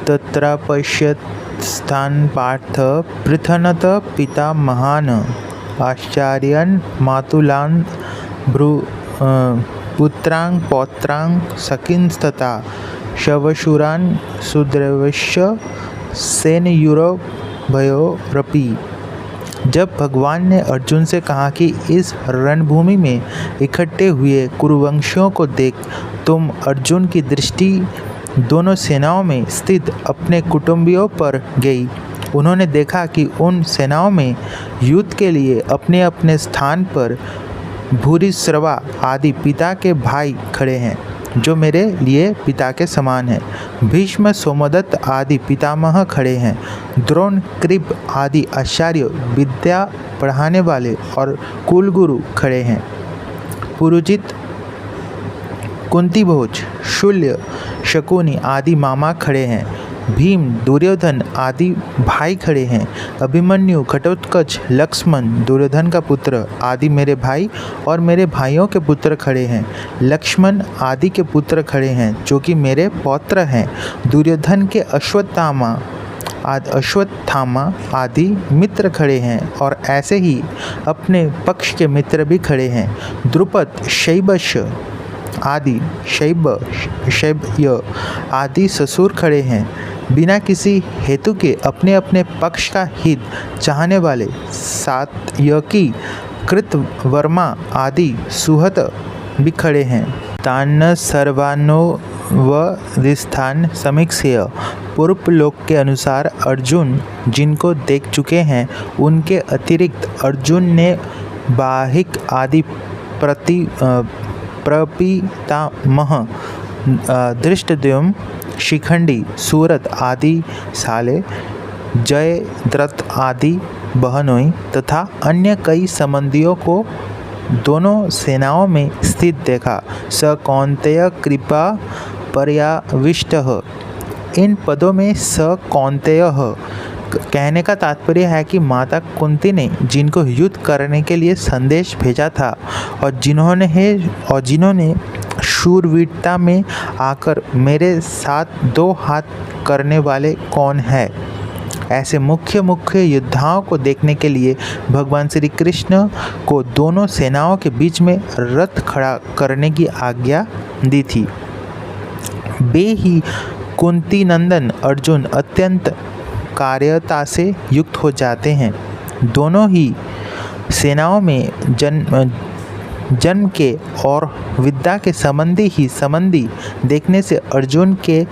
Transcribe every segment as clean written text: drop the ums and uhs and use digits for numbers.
तत्रापश्यत्स्थान् पार्थ पृथनत पिता महान् आश्चर्यान् मातुलान् पुत्रान् पौत्रान् सखींस्तथा शवशूरान् सुद्रवश्य सेनयोरुभयोरपि। जब भगवान ने अर्जुन से कहा कि इस रणभूमि में इकट्ठे हुए कुरुवंशियों को देख, तुम अर्जुन की दृष्टि दोनों सेनाओं में स्थित अपने कुटुंबियों पर गई। उन्होंने देखा कि उन सेनाओं में युद्ध के लिए अपने अपने स्थान पर भूरिश्रवा आदि पिता के भाई खड़े हैं, जो मेरे लिए पिता के समान हैं। भीष्म सोमदत्त आदि पितामह खड़े हैं। द्रोण कृप आदि आचार्य विद्या पढ़ाने वाले और कुलगुरु खड़े हैं। पुरुजित कुंतीभोज शल्य शकुनी आदि मामा खड़े हैं। भीम दुर्योधन आदि भाई खड़े हैं। अभिमन्यु घटोत्कच लक्ष्मण दुर्योधन का पुत्र आदि मेरे भाई और मेरे भाइयों के पुत्र खड़े हैं। लक्ष्मण आदि के पुत्र खड़े हैं, जो कि मेरे पौत्र हैं। दुर्योधन के अश्वत्थामा आदि मित्र खड़े हैं और ऐसे ही अपने पक्ष के मित्र भी खड़े हैं। द्रुपद शैबश आदि शैब्य आदि ससुर खड़े हैं। बिना किसी हेतु के अपने अपने पक्ष का हित चाहने वाले सात्यकी कृतवर्मा आदि सुहत भी खड़े हैं। तान्न सर्वानोवदिस्थान समीक्षेय। पूर्व लोक के अनुसार अर्जुन जिनको देख चुके हैं, उनके अतिरिक्त अर्जुन ने बाहिक आदि प्रपितामह धृष्टद्युम्न शिखंडी सूरत आदि साले जयद्रथ आदि बहनोई तथा अन्य कई संबंधियों को दोनों सेनाओं में स्थित देखा। स कौन्तेय कृपा पर्याविष्टः। इन पदों में स कौन्तेय कहने का तात्पर्य है कि माता कुंती ने जिनको युद्ध करने के लिए संदेश भेजा था और जिन्होंने शूरवीरता में आकर मेरे साथ दो हाथ करने वाले कौन है। ऐसे मुख्य योद्धाओं को देखने के लिए भगवान श्री कृष्ण को दोनों सेनाओं के बीच में रथ खड़ा करने की आज्ञा दी थी। वे ही कुंती नंदन अर्जुन अत्यंत कार्यता से युक्त हो जाते हैं। दोनों ही सेनाओं में जन्म के और विद्या के संबंधी देखने से अर्जुन के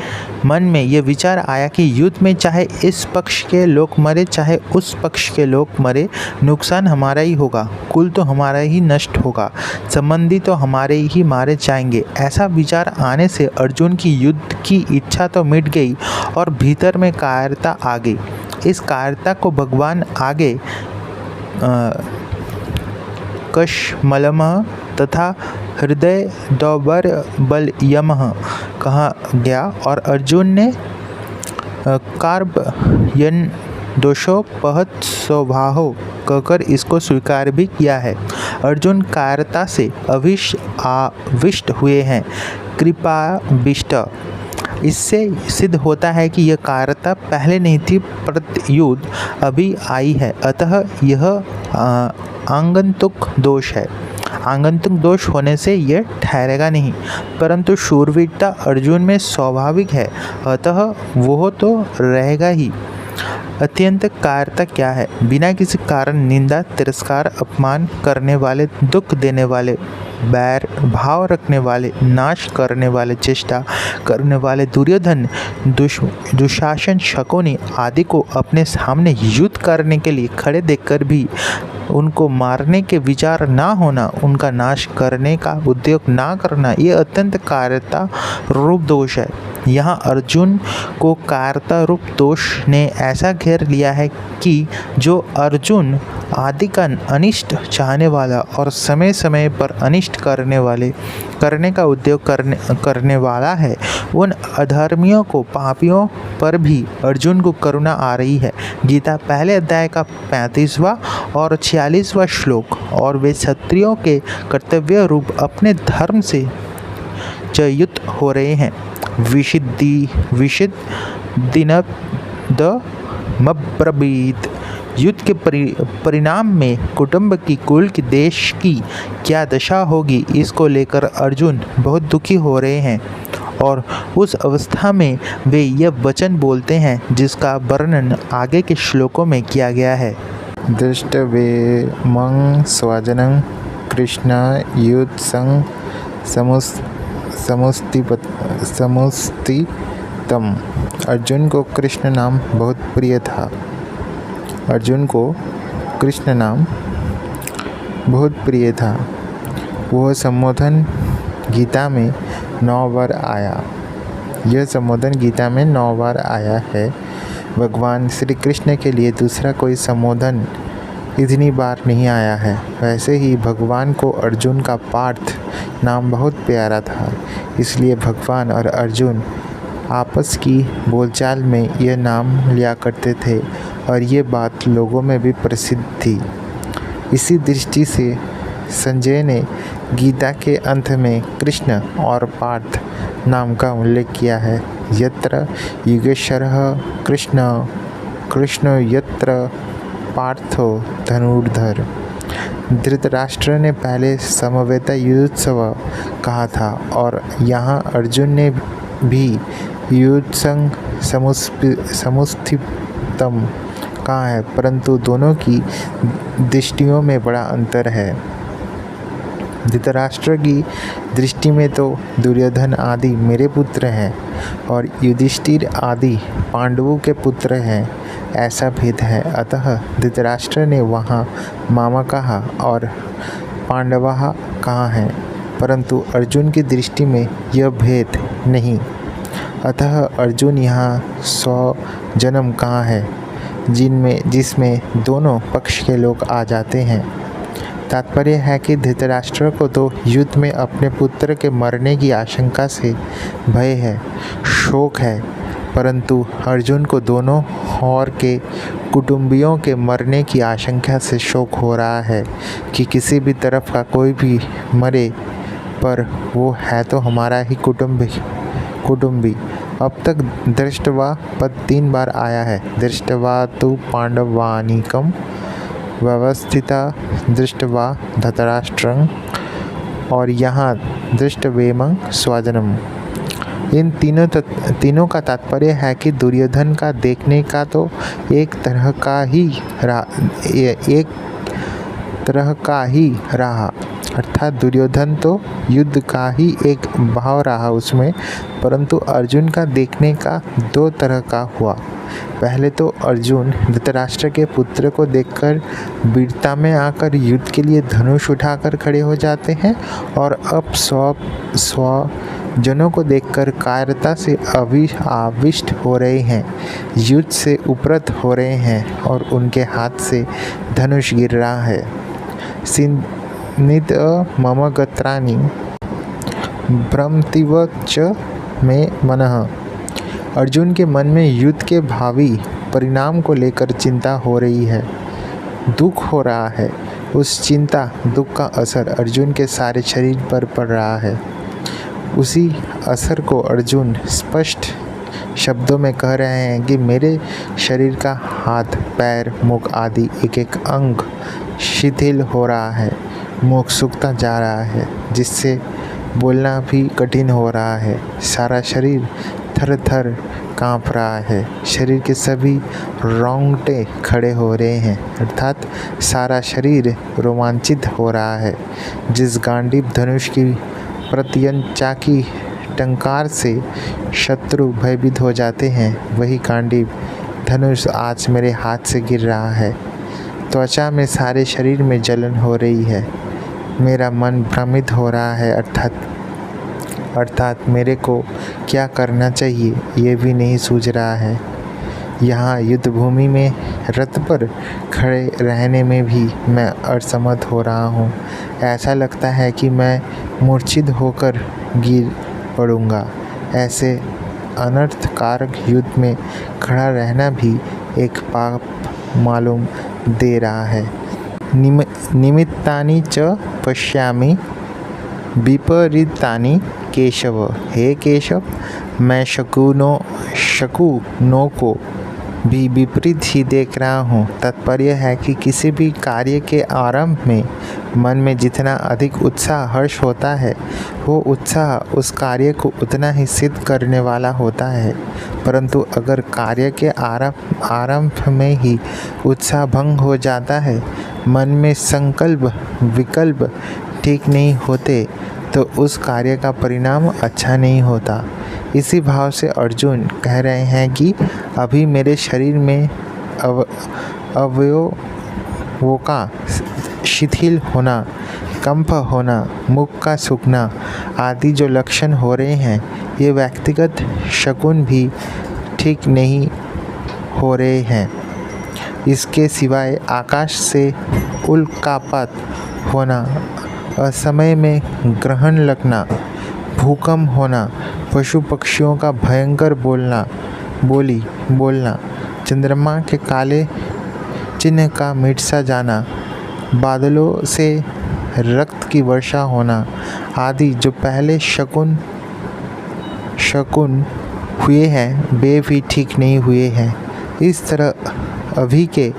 मन में यह विचार आया कि युद्ध में चाहे इस पक्ष के लोग मरे चाहे उस पक्ष के लोग मरे, नुकसान हमारा ही होगा, कुल तो हमारा ही नष्ट होगा, संबंधी तो हमारे ही मारे जाएंगे। ऐसा विचार आने से अर्जुन की युद्ध की इच्छा तो मिट गई और भीतर में कायरता आ गई। इस कायरता को भगवान आगे कशमलमः तथा हृदय दौर्बल्यमः कहा गया और अर्जुन ने कार्बयन दोषोपहत स्वभाव कहकर इसको स्वीकार भी किया है। अर्जुन कायरता से आविष्ट हुए हैं, कृपाविष्ट। इससे सिद्ध होता है कि यह कायरता पहले नहीं थी, प्रत्युत अभी आई है, अतः यह आगंतुक दोष है। आगंतुक दोष होने से यह ठहरेगा नहीं, परंतु शूरवीरता अर्जुन में स्वाभाविक है, अतः वह तो रहेगा ही। अत्यंत कायरता क्या है? बिना किसी कारण निंदा, तिरस्कार, अपमान करने वाले, दुख देने वाले, बैर भाव रखने वाले, नाश करने वाले, चेष्टा करने वाले दुर्योधन, दुशासन, शकुनी आदि को अपने सामने युद्ध करने के लिए खड़े देखकर भी उनको मारने के विचार ना होना, उनका नाश करने का उद्योग ना करना, ये अत्यंत कायरता रूप दोष है। यहाँ अर्जुन को कायरता रूप दोष ने ऐसा घेर लिया है कि जो अर्जुन आदि का अनिष्ट चाहने वाला और समय समय पर अनिष्ट करने का उद्योग करने वाला है, उन अधर्मियों को, पापियों पर भी अर्जुन को करुणा आ रही है। गीता पहले अध्याय का 35वां और 46वां श्लोक। और वे क्षत्रियों के कर्तव्य रूप अपने धर्म से च्युत हो रहे हैं। विशिद्ध दिनदमब्रवीत्। युद्ध के परिणाम में कुटुंब की, कुल की, देश की क्या दशा होगी, इसको लेकर अर्जुन बहुत दुखी हो रहे हैं। और उस अवस्था में वे यह वचन बोलते हैं जिसका वर्णन आगे के श्लोकों में किया गया है। दृष्टवेमं स्वजनं कृष्ण युत्सं समुस्तितम्। अर्जुन को कृष्ण नाम बहुत प्रिय था। अर्जुन को कृष्ण नाम बहुत प्रिय था। वह संबोधन गीता में 9 बार आया। यह संबोधन गीता में 9 बार आया है। भगवान श्री कृष्ण के लिए दूसरा कोई संबोधन इतनी बार नहीं आया है। वैसे ही भगवान को अर्जुन का पार्थ नाम बहुत प्यारा था, इसलिए भगवान और अर्जुन आपस की बोलचाल में यह नाम लिया करते थे और ये बात लोगों में भी प्रसिद्ध थी। इसी दृष्टि से संजय ने गीता के अंत में कृष्ण और पार्थ नाम का उल्लेख किया है। यत्र युगेश्वरः कृष्ण कृष्ण यत्र पार्थो धनुर्धर। धृतराष्ट्र ने पहले समवेता युद्धोत्सव कहा था और यहाँ अर्जुन ने भी युत्सं समुस्थितम कहा है, परंतु दोनों की दृष्टियों में बड़ा अंतर है। धृतराष्ट्र की दृष्टि में तो दुर्योधन आदि मेरे पुत्र हैं और युधिष्ठिर आदि पांडवों के पुत्र हैं, ऐसा भेद है। अतः धृतराष्ट्र ने वहाँ मामा कहा और पांडवाः कहा है, परंतु अर्जुन की दृष्टि में यह भेद नहीं। अतः अर्जुन यहाँ 100 जन्म कहा है, जिसमें दोनों पक्ष के लोग आ जाते हैं। तात्पर्य है कि धृतराष्ट्र को तो युद्ध में अपने पुत्र के मरने की आशंका से भय है, शोक है, परंतु अर्जुन को दोनों और के कुटुंबियों के मरने की आशंका से शोक हो रहा है कि किसी भी तरफ का कोई भी मरे, पर वो है तो हमारा ही कुटुंबी। अब तक दृष्टवा पद 3 बार आया है। दृष्टवा तो पांडवानीकम, व्यवस्थिता दृष्टवा धृतराष्ट्रं और यहाँ दृष्टवेमं स्वजनम। इन तीनों का तात्पर्य है कि दुर्योधन का देखने का तो एक तरह का ही रहा, अर्थात दुर्योधन तो युद्ध का ही एक भाव रहा उसमें, परंतु अर्जुन का देखने का 2 तरह का हुआ। पहले तो अर्जुन धृतराष्ट्र के पुत्र को देखकर वीरता में आकर युद्ध के लिए धनुष उठाकर खड़े हो जाते हैं और अब स्वजनों को देखकर कायरता से आविष्ट हो रहे हैं, युद्ध से उपरत हो रहे हैं और उनके हाथ से धनुष गिर रहा है। सिन्नित मम गत्राणि भ्रमतिव च मे मनः। अर्जुन के मन में युद्ध के भावी परिणाम को लेकर चिंता हो रही है, दुख हो रहा है। उस चिंता दुख का असर अर्जुन के सारे शरीर पर पड़ रहा है। उसी असर को अर्जुन स्पष्ट शब्दों में कह रहे हैं कि मेरे शरीर का हाथ, पैर, मुख आदि एक एक अंग शिथिल हो रहा है, मुख सूखता जा रहा है, जिससे बोलना भी कठिन हो रहा है। सारा शरीर थर थर काँप रहा है, शरीर के सभी रोंगटे खड़े हो रहे हैं, अर्थात सारा शरीर रोमांचित हो रहा है। जिस गांडीव धनुष की प्रत्यंचा की टंकार से शत्रु भयभीत हो जाते हैं, वही गांडीव धनुष आज मेरे हाथ से गिर रहा है। त्वचा में, सारे शरीर में जलन हो रही है, मेरा मन भ्रमित हो रहा है, अर्थात मेरे को क्या करना चाहिए ये भी नहीं सूझ रहा है। यहाँ युद्ध भूमि में रथ पर खड़े रहने में भी मैं असमर्थ हो रहा हूँ। ऐसा लगता है कि मैं मूर्छित होकर गिर पड़ूँगा। ऐसे अनर्थकारक युद्ध में खड़ा रहना भी एक पाप मालूम दे रहा है। निमित्तानि च पश्यामि विपरीतानि केशव, हे केशव, मैं शकुनों को भी विपरीत ही देख रहा हूँ। तात्पर्य है कि किसी भी कार्य के आरंभ में मन में जितना अधिक उत्साह हर्ष होता है, वो उत्साह उस कार्य को उतना ही सिद्ध करने वाला होता है। परंतु अगर कार्य के आरंभ में ही उत्साह भंग हो जाता है, मन में संकल्प विकल्प ठीक नहीं होते, तो उस कार्य का परिणाम अच्छा नहीं होता। इसी भाव से अर्जुन कह रहे हैं कि अभी मेरे शरीर में अवयवों का शिथिल होना, कंप होना, मुख का सूखना आदि जो लक्षण हो रहे हैं, ये व्यक्तिगत शकुन भी ठीक नहीं हो रहे हैं। इसके सिवाय आकाश से उल्कापात होना, असमय में ग्रहण लगना, भूकंप होना, पशु पक्षियों का भयंकर बोलना, चंद्रमा के काले चिन्ह का मिट सा जाना, बादलों से रक्त की वर्षा होना आदि जो पहले शकुन हुए हैं, वे भी ठीक नहीं हुए हैं। इस तरह अभी के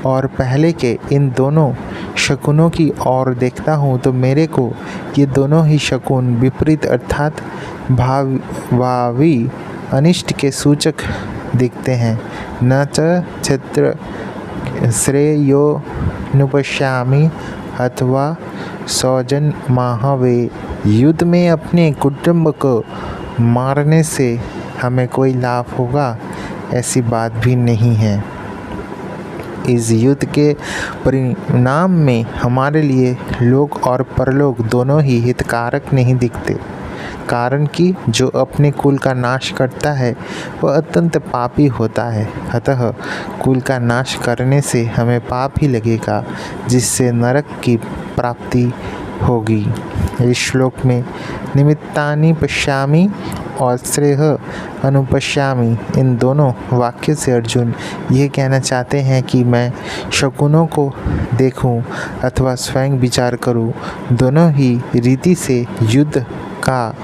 और पहले के इन दोनों शकुनों की ओर देखता हूँ तो मेरे को ये दोनों ही शकुन विपरीत अर्थात भावी अनिष्ट के सूचक दिखते हैं। न च क्षेत्र श्रेयोनुपश्यामि अथवा सौजन महावे, युद्ध में अपने कुटुंब को मारने से हमें कोई लाभ होगा, ऐसी बात भी नहीं है। इस युद्ध के परिणाम में हमारे लिए लोक और परलोक दोनों ही हितकारक नहीं दिखते, कारण कि जो अपने कुल का नाश करता है वह अत्यंत पापी होता है। अतः कुल का नाश करने से हमें पाप ही लगेगा, जिससे नरक की प्राप्ति होगी। इस श्लोक में निमित्तानि पश्यामि और श्रेय अनुपश्यामि, इन दोनों वाक्य से अर्जुन ये कहना चाहते हैं कि मैं शकुनों को देखूं अथवा स्वयं विचार करूं, दोनों ही रीति से युद्ध का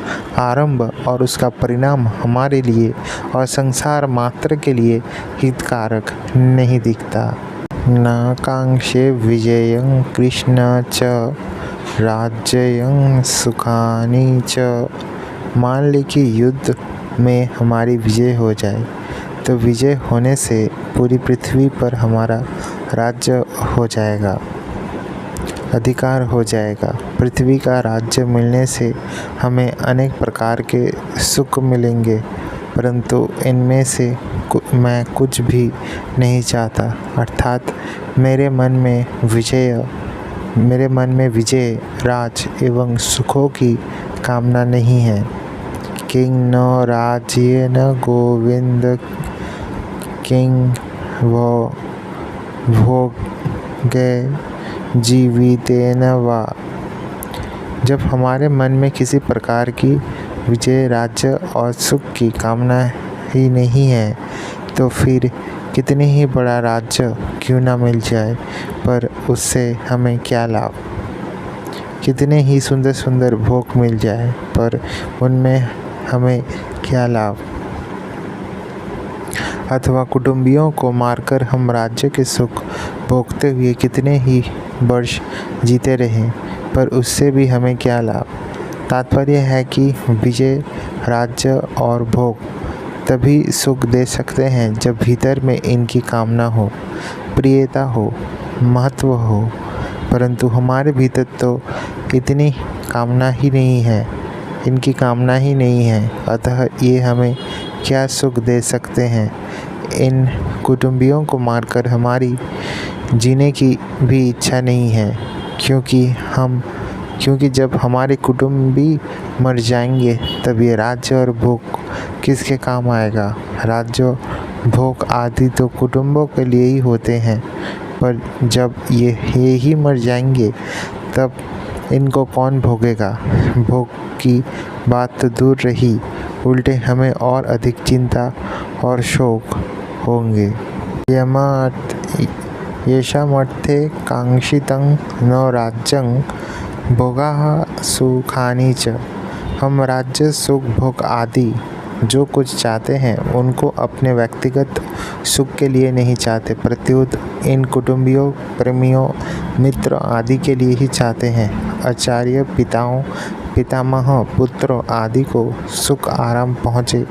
आरंभ और उसका परिणाम हमारे लिए और संसार मात्र के लिए हितकारक नहीं दिखता। न कांक्षे विजयं कृष्ण च राज्यं सुखानि च, मान ली कि युद्ध में हमारी विजय हो जाए तो विजय होने से पूरी पृथ्वी पर हमारा राज्य हो जाएगा, अधिकार हो जाएगा। पृथ्वी का राज्य मिलने से हमें अनेक प्रकार के सुख मिलेंगे, परंतु इनमें से मैं कुछ भी नहीं चाहता। अर्थात मेरे मन में विजय, राज एवं सुखों की कामना नहीं है। किंग न राज्य न गोविंद, किंग वो भोगे जीवितेन वा। जब हमारे मन में किसी प्रकार की विजय, राज्य और सुख की कामना ही नहीं है, तो फिर कितनी ही बड़ा राज्य क्यों ना मिल जाए, पर उससे हमें क्या लाभ। कितने ही सुंदर सुंदर भोग मिल जाए, पर उनमें हमें क्या लाभ। अथवा कुटुंबियों को मारकर हम राज्य के सुख भोगते हुए कितने ही वर्ष जीते रहें, पर उससे भी हमें क्या लाभ। तात्पर्य है कि विजय, राज्य और भोग तभी सुख दे सकते हैं जब भीतर में इनकी कामना हो, प्रियता हो, महत्व हो, परंतु हमारे भीतर तो इतनी कामना ही नहीं है, इनकी कामना ही नहीं है। अतः ये हमें क्या सुख दे सकते हैं। इन कुटुंबियों को मारकर हमारी जीने की भी इच्छा नहीं है, क्योंकि जब हमारे कुटुंबी मर जाएंगे तब ये राज्य और भोग किसके काम आएगा। राज्य, भोग आदि तो कुटुंबों के लिए ही होते हैं, पर जब ये ही मर जाएंगे तब इनको कौन भोगेगा। भोग की बात तो दूर रही, उल्टे हमें और अधिक चिंता और शोक होंगे। येषामर्थे कांक्षितं न राज्यं भोगाः सुखानि च। हम राज्य सुख भोग आदि जो कुछ चाहते हैं उनको अपने व्यक्तिगत सुख के लिए नहीं चाहते, प्रत्युत इन कुटुंबियों, प्रेमियों, मित्र आदि के लिए ही चाहते हैं। आचार्य, पिताओं, पितामह, पुत्रों आदि को सुख आराम पहुँचे,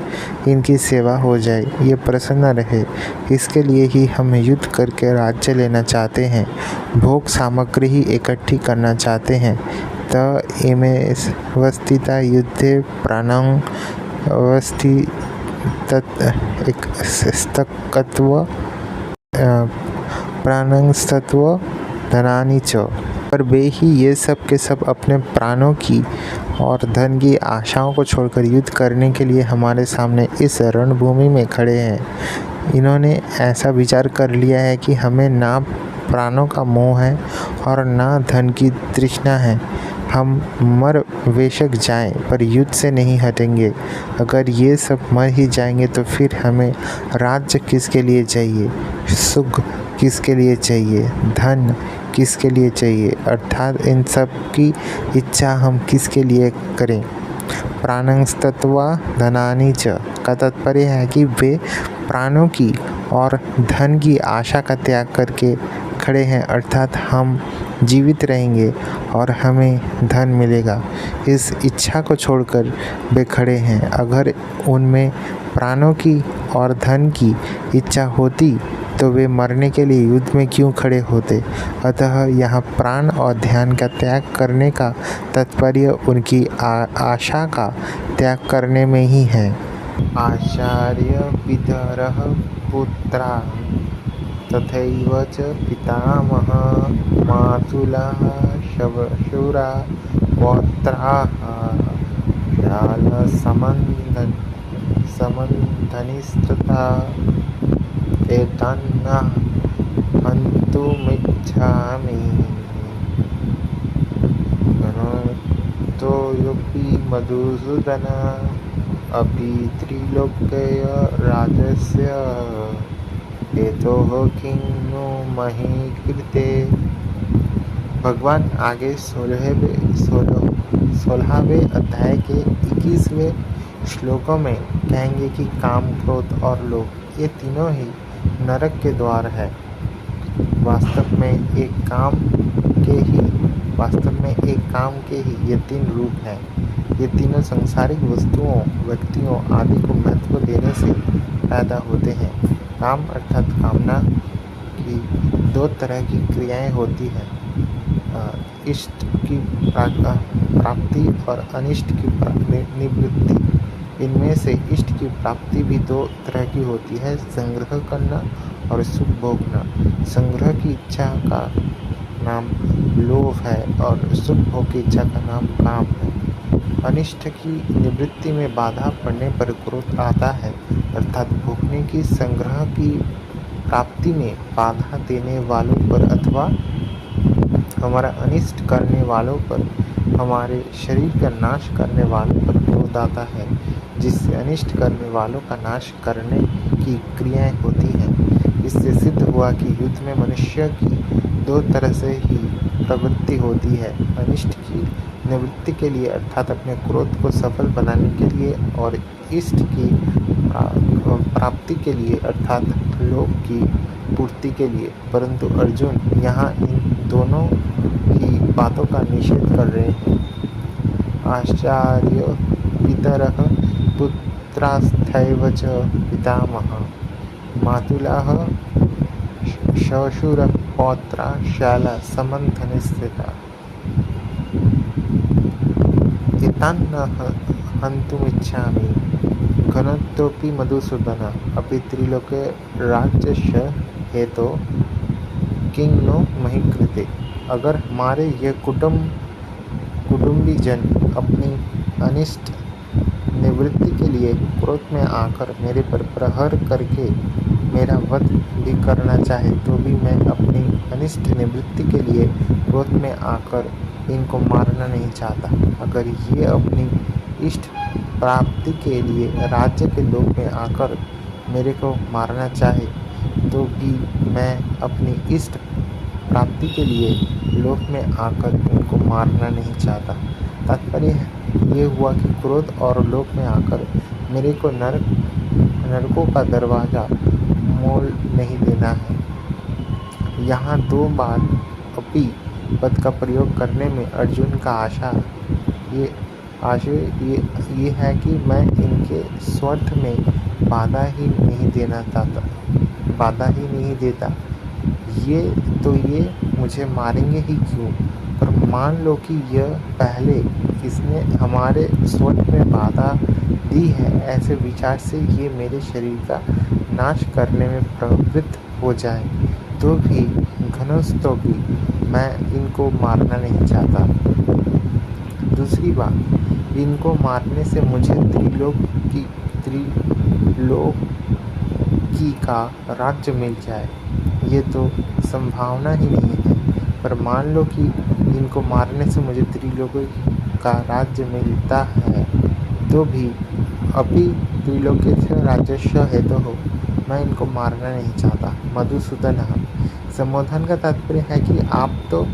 इनकी सेवा हो जाए, ये प्रसन्न रहे, इसके लिए ही हम युद्ध करके राज्य लेना चाहते हैं, भोग सामग्री ही इकट्ठी करना चाहते हैं। त इमे वस्थिता युद्धे प्राणं प्राणस्तत्व धनानि च। पर वे ही ये सब के सब अपने प्राणों की और धन की आशाओं को छोड़कर युद्ध करने के लिए हमारे सामने इस रणभूमि में खड़े हैं। इन्होंने ऐसा विचार कर लिया है कि हमें ना प्राणों का मोह है और ना धन की तृष्णा है। हम मर बेशक जाएं पर युद्ध से नहीं हटेंगे। अगर ये सब मर ही जाएंगे तो फिर हमें राज्य किसके लिए चाहिए, सुख किसके लिए चाहिए, धन किसके लिए चाहिए, अर्थात इन सब की इच्छा हम किसके लिए करें। प्राणस्तत्वा धनानि च का तात्पर्य है कि वे प्राणों की और धन की आशा का त्याग करके खड़े हैं, अर्थात हम जीवित रहेंगे और हमें धन मिलेगा, इस इच्छा को छोड़कर वे खड़े हैं। अगर उनमें प्राणों की और धन की इच्छा होती तो वे मरने के लिए युद्ध में क्यों खड़े होते। अतः यहाँ प्राण और ध्यान का त्याग करने का तात्पर्य उनकी आशा का त्याग करने में ही है। आचार्य पितरः पुत्रा तथैव च पितामह मातुलः श्वशुरा पौत्राः समन्धनिस्तथा एतान् हन्तुमिच्छामि घनोऽपि मधुसूदन अपि त्रैलोक्य राजस्य हेतोः किं नो मही कृते। भगवान आगे 16वें अध्याय के 21वें श्लोकों में कहेंगे कि काम, क्रोध और लोभ ये तीनों ही नरक के द्वार है। वास्तव में एक काम के ही ये तीन रूप हैं। ये तीनों सांसारिक वस्तुओं, व्यक्तियों आदि को महत्व देने से पैदा होते हैं। काम अर्थात कामना की दो तरह की क्रियाएं होती हैं, इष्ट की प्राप्ति और अनिष्ट की निवृत्ति। इनमें से इष्ट की प्राप्ति भी दो तरह की होती है, संग्रह करना और सुख भोगना। संग्रह की इच्छा का नाम लोभ है और सुख भोग की इच्छा का नाम काम है। अनिष्ट की निवृत्ति में बाधा पड़ने पर क्रोध आता है, अर्थात भोगने की, संग्रह की प्राप्ति में बाधा देने वालों पर अथवा हमारा अनिष्ट करने वालों पर, हमारे शरीर का नाश करने वालों पर क्रोध आता है, जिससे अनिष्ट करने वालों का नाश करने की क्रियाएं होती हैं। इससे सिद्ध हुआ कि युद्ध में मनुष्य की दो तरह से ही प्रवृत्ति होती है, अनिष्ट की निवृत्ति के लिए अर्थात अपने क्रोध को सफल बनाने के लिए, और इष्ट की प्राप्ति के लिए अर्थात लोभ की पूर्ति के लिए। परंतु अर्जुन यहाँ इन दोनों ही बातों का निषेध कर रहे हैं। आचार्य पितरः पुत्रास्तथैव च पितामह मातुलः श्वशुरः पौत्रा शाला समन्धनिस्तथा एतान् हन्तुमिच्छामि घनोऽपि मधुसूदन अपि त्रैलोक्य राज्यस्य हेतोः किं नो मही कृते। अगर हमारे ये कुटुंबी जन अपनी अनिष्ट निवृत्ति के लिए क्रोध में आकर मेरे पर प्रहार करके मेरा वध भी करना चाहे तो भी मैं अपनी अनिष्ट निवृत्ति के लिए क्रोध में आकर इनको मारना नहीं चाहता। अगर ये अपनी इष्ट प्राप्ति के लिए राज्य के लोभ में आकर मेरे को मारना चाहे तो भी मैं अपनी इष्ट प्राप्ति के लिए लोक में आकर इनको मारना नहीं चाहता। तात्पर्य ये हुआ कि क्रोध और लोक में आकर मेरे को नरकों का दरवाज़ा मोल नहीं देना है। यहाँ 2 बार अपी पद का प्रयोग करने में अर्जुन का आशय ये है कि मैं इनके स्वार्थ में बाधा ही नहीं देता। ये मुझे मारेंगे ही क्यों? पर मान लो कि यह पहले इसने हमारे स्वार्थ में बाधा दी है, ऐसे विचार से ये मेरे शरीर का नाश करने में प्रवृत्त हो जाए तो भी घनस्थों भी मैं इनको मारना नहीं चाहता। दूसरी बात, इनको मारने से मुझे त्रिलोकी का राज्य मिल जाए, ये तो संभावना ही नहीं है। पर मान लो कि इनको मारने से मुझे त्रिलोकी का राज्य मिलता है तो भी अभी त्रिलोकी से राजस्व हेतु हो मैं इनको मारना नहीं चाहता। मधुसूदन संबोधन का तात्पर्य है कि आप तो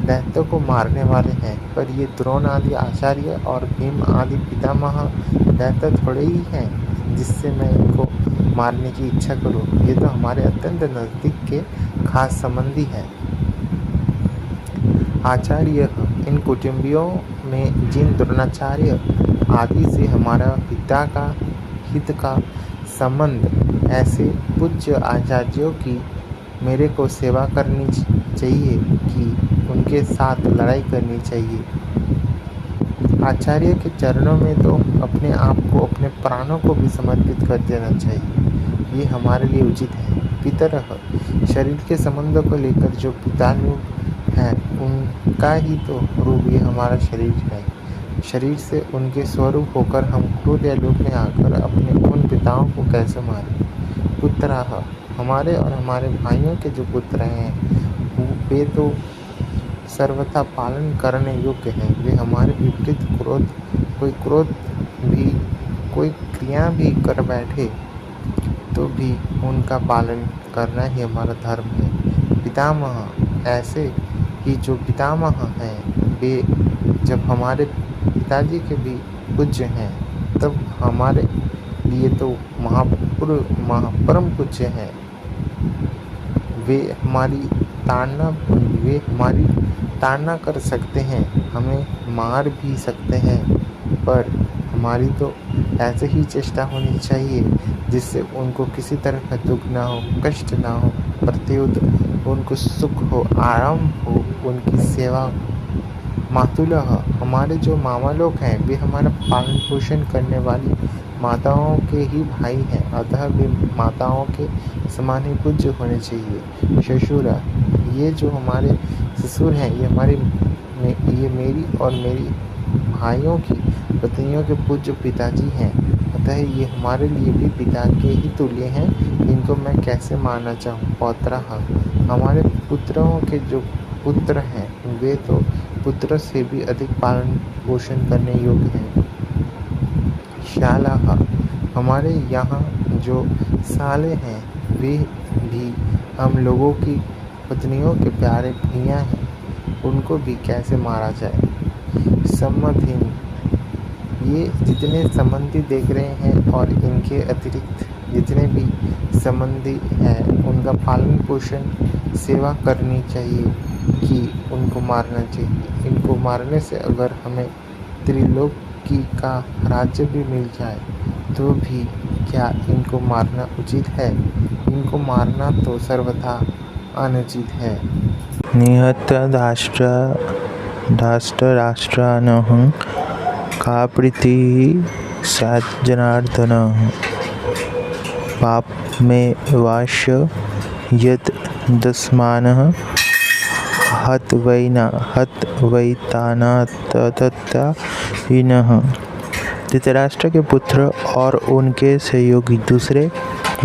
दैत्यों को मारने वाले हैं, पर ये द्रोण आदि आचार्य और भीम आदि पितामह दैत्य थोड़े ही हैं जिससे मैं इनको मारने की इच्छा करूं। ये तो हमारे अत्यंत नज़दीक के खास संबंधी हैं। आचार्य इन कुटुंबियों में जिन द्रोणाचार्य आदि से हमारा हित का संबंध, ऐसे पूज्य आचार्यों की मेरे को सेवा करनी चाहिए कि उनके साथ लड़ाई करनी चाहिए। आचार्य के चरणों में तो अपने आप को, अपने प्राणों को भी समर्पित कर देना चाहिए। ये हमारे लिए उचित है। पितरः शरीर के संबंधों को लेकर जो पितानुग है उनका ही तो रूप ये हमारा शरीर है। शरीर से उनके स्वरूप होकर हम क्रोध या लोभ में आकर अपने उन पिताओं को कैसे मारें? पुत्रः हमारे और हमारे भाइयों के जो पुत्र हैं वे तो सर्वथा पालन करने योग्य हैं। वे हमारे विपरीत कोई क्रिया भी कर बैठे तो भी उनका पालन करना ही हमारा धर्म है। पितामह ऐसे ही जो पितामह हैं वे जब हमारे पिताजी के भी पूज्य हैं तब हमारे लिए तो परम पूज्य हैं। वे हमारी ताड़ना कर सकते हैं, हमें मार भी सकते हैं, पर हमारी तो ऐसे ही चेष्टा होनी चाहिए जिससे उनको किसी तरह का दुख ना हो, कष्ट ना हो, प्रत्युत उनको सुख हो, आराम हो, उनकी सेवा। मातुलः हमारे जो मामा लोग हैं वे हमारा पालन पोषण करने वाली माताओं के ही भाई हैं, अतः वे माताओं के समान ही पूज्य होने चाहिए। ससुर ये जो हमारे ससुर हैं ये मेरी और मेरी भाइयों की पत्नियों के पूज्य पिताजी हैं, अतः ये हमारे लिए भी पिता के ही तुल्य हैं। इनको मैं कैसे मानना चाहूँ? पौत्रः हमारे पुत्रों के जो पुत्र हैं वे तो पुत्र से भी अधिक पालन पोषण करने योग्य हैं। शालाः हमारे यहाँ जो साले हैं वे भी हम लोगों की पत्नियों के प्यारे भैया हैं, उनको भी कैसे मारा जाए? संबंधी ये जितने संबंधी देख रहे हैं और इनके अतिरिक्त जितने भी संबंधी हैं उनका पालन पोषण सेवा करनी चाहिए कि उनको मारना चाहिए। इनको मारने से अगर हमें त्रिलोकी का राज्य भी मिल जाए तो भी क्या इनको मारना उचित है? इनको मारना तो सर्वथा अनुचित है। निहत धाष्टराष्ट्रानहं का प्रीतिः सज्जनार्दनः पाप में वास्य यत् दस्मानः हतवैतानाततत्तायिनः। धृतराष्ट्र के पुत्र और उनके सहयोगी दूसरे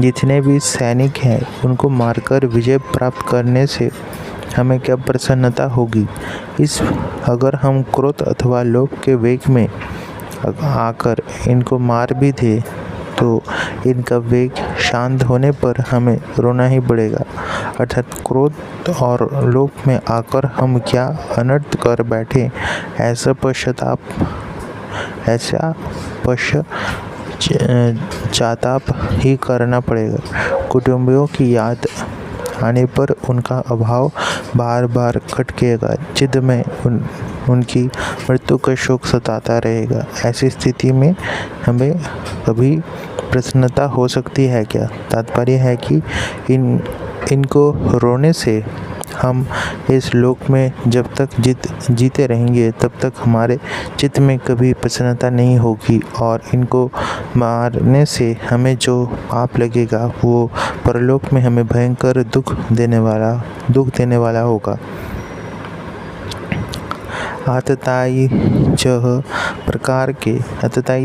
जितने भी सैनिक हैं उनको मारकर विजय प्राप्त करने से हमें क्या प्रसन्नता होगी? अगर हम क्रोध अथवा लोभ के वेग में आकर इनको मार भी दें तो इनका वेग शांत होने पर हमें रोना ही पड़ेगा। अर्थात क्रोध और लोभ में आकर हम क्या अनर्थ कर बैठे, ऐसा पश्चाताप ही करना पड़ेगा। कुटुंबियों की याद आने पर उनका अभाव बार बार खटकेगा। चित्त में उनकी मृत्यु का शोक सताता रहेगा। ऐसी स्थिति में हमें कभी प्रसन्नता हो सकती है क्या? तात्पर्य है कि इनको रोने से हम इस लोक में जब तक जीते रहेंगे तब तक हमारे चित्त में कभी प्रसन्नता नहीं होगी, और इनको मारने से हमें जो पाप लगेगा वो परलोक में हमें भयंकर दुख देने वाला होगा। आतताई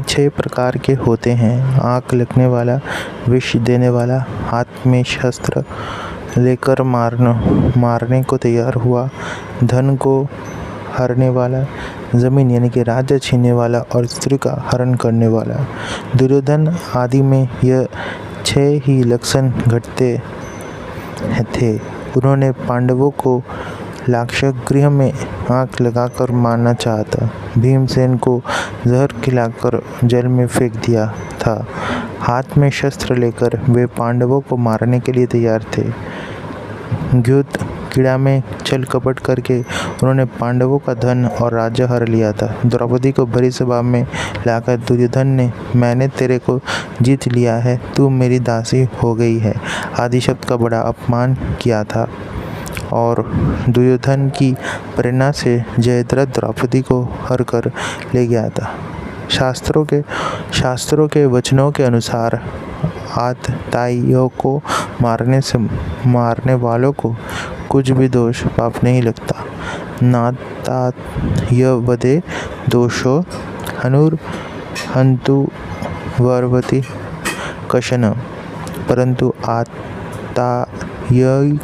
6 प्रकार के होते हैं। आँख लगने वाला, विष देने वाला, हाथ में शस्त्र लेकर मारने को तैयार हुआ, धन को हरने वाला, जमीन यानी कि राज्य छीनने वाला और स्त्री का हरण करने वाला। दुर्योधन आदि में यह 6 ही लक्षण घटते थे। उन्होंने पांडवों को लाक्षागृह में आग लगाकर मारना चाहा था। भीमसेन को जहर खिलाकर जल में फेंक दिया था। हाथ में शस्त्र लेकर वे पांडवों को मारने के लिए तैयार थे। घृत क्रीड़ा में छल कपट करके उन्होंने पांडवों का धन और राज्य हर लिया था। द्रौपदी को भरी सभा में लाकर दुर्योधन ने मैंने तेरे को जीत लिया है, तू मेरी दासी हो गई है आदि शब्द का बड़ा अपमान किया था, और दुर्योधन की प्रेरणा से जयद्रथ द्रौपदी को हर कर ले गया था। शास्त्रों के वचनों के अनुसार आतताइयों को मारने वालों को कुछ भी दोष पाप नहीं लगता। नाताय वदे दोषो हन्तु वर्वति कशन, परंतु आततायी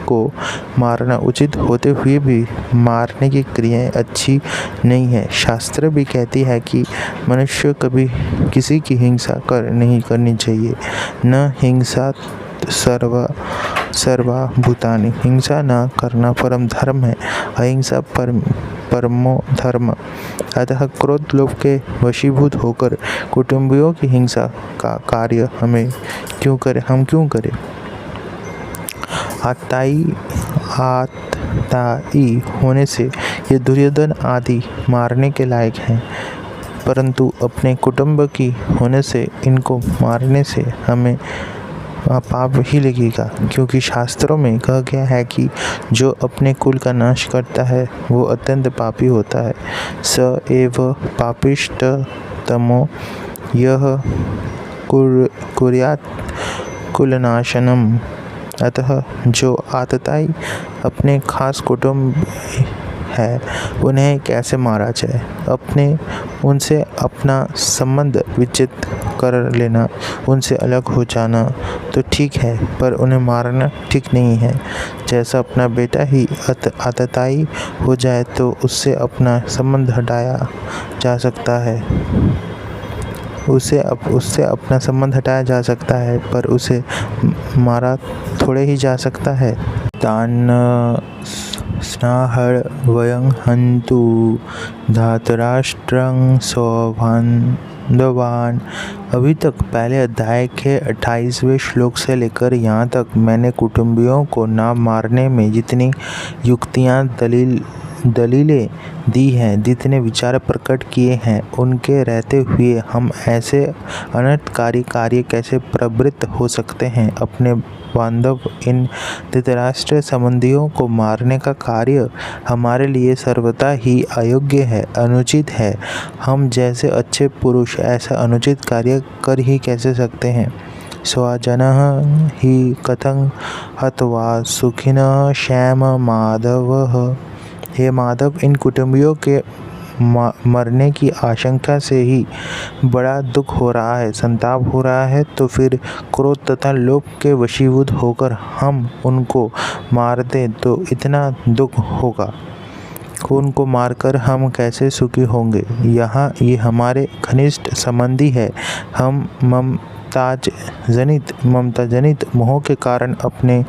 को मारना उचित होते हुए भी मारने की क्रियाएं अच्छी नहीं है। शास्त्र भी कहती है कि मनुष्य कभी किसी की हिंसा नहीं करनी चाहिए। न हिंसा सर्वा भूतानि, हिंसा न करना परम धर्म है, अहिंसा परमो धर्म। अतः क्रोध लोभ के वशीभूत होकर कुटुंबियों की हिंसा का कार्य हम क्यों करें? आतताई होने से ये दुर्योधन आदि मारने के लायक हैं, परंतु अपने कुटुंब की होने से इनको मारने से हमें पाप ही लगेगा, क्योंकि शास्त्रों में कहा गया है कि जो अपने कुल का नाश करता है वो अत्यंत पापी होता है। स एव पापिष्ठतमो यह कुर्यात् कुलनाशनम। अतः जो आतताई अपने खास कुटुंब है उन्हें कैसे मारा जाए? उनसे अपना संबंध विच्छेद कर लेना, उनसे अलग हो जाना तो ठीक है, पर उन्हें मारना ठीक नहीं है। जैसा अपना बेटा ही आतताई हो जाए तो उससे अपना संबंध हटाया जा सकता है, उससे अपना संबंध हटाया जा सकता है, पर उसे मारा थोड़े ही जा सकता है। तान स्नाहर वयं हन्तु धातराष्ट्रं सौबान्धवान्। अभी तक पहले अध्याय के 28वें श्लोक से लेकर यहाँ तक मैंने कुटुंबियों को न मारने में जितनी युक्तियाँ दलीलें दी हैं, जितने विचार प्रकट किए हैं, उनके रहते हुए हम ऐसे अनर्थकारी कार्य कैसे प्रवृत्त हो सकते हैं? अपने बांधव इन धृतराष्ट्र संबंधियों को मारने का कार्य हमारे लिए सर्वथा ही अयोग्य है, अनुचित है। हम जैसे अच्छे पुरुष ऐसा अनुचित कार्य कर ही कैसे सकते हैं? स्वजनः हि कथं हत्वा सुखिनः श्याम माधवः। हे माधव, इन कुटुंबियों के मरने की आशंका से ही बड़ा दुख हो रहा है, संताप हो रहा है, तो फिर क्रोध तथा लोभ के वशीभूत होकर हम उनको मार दें तो इतना दुख होगा। उनको मारकर हम कैसे सुखी होंगे? यहाँ ये हमारे घनिष्ठ संबंधी है, ममता जनित मोह के कारण अपने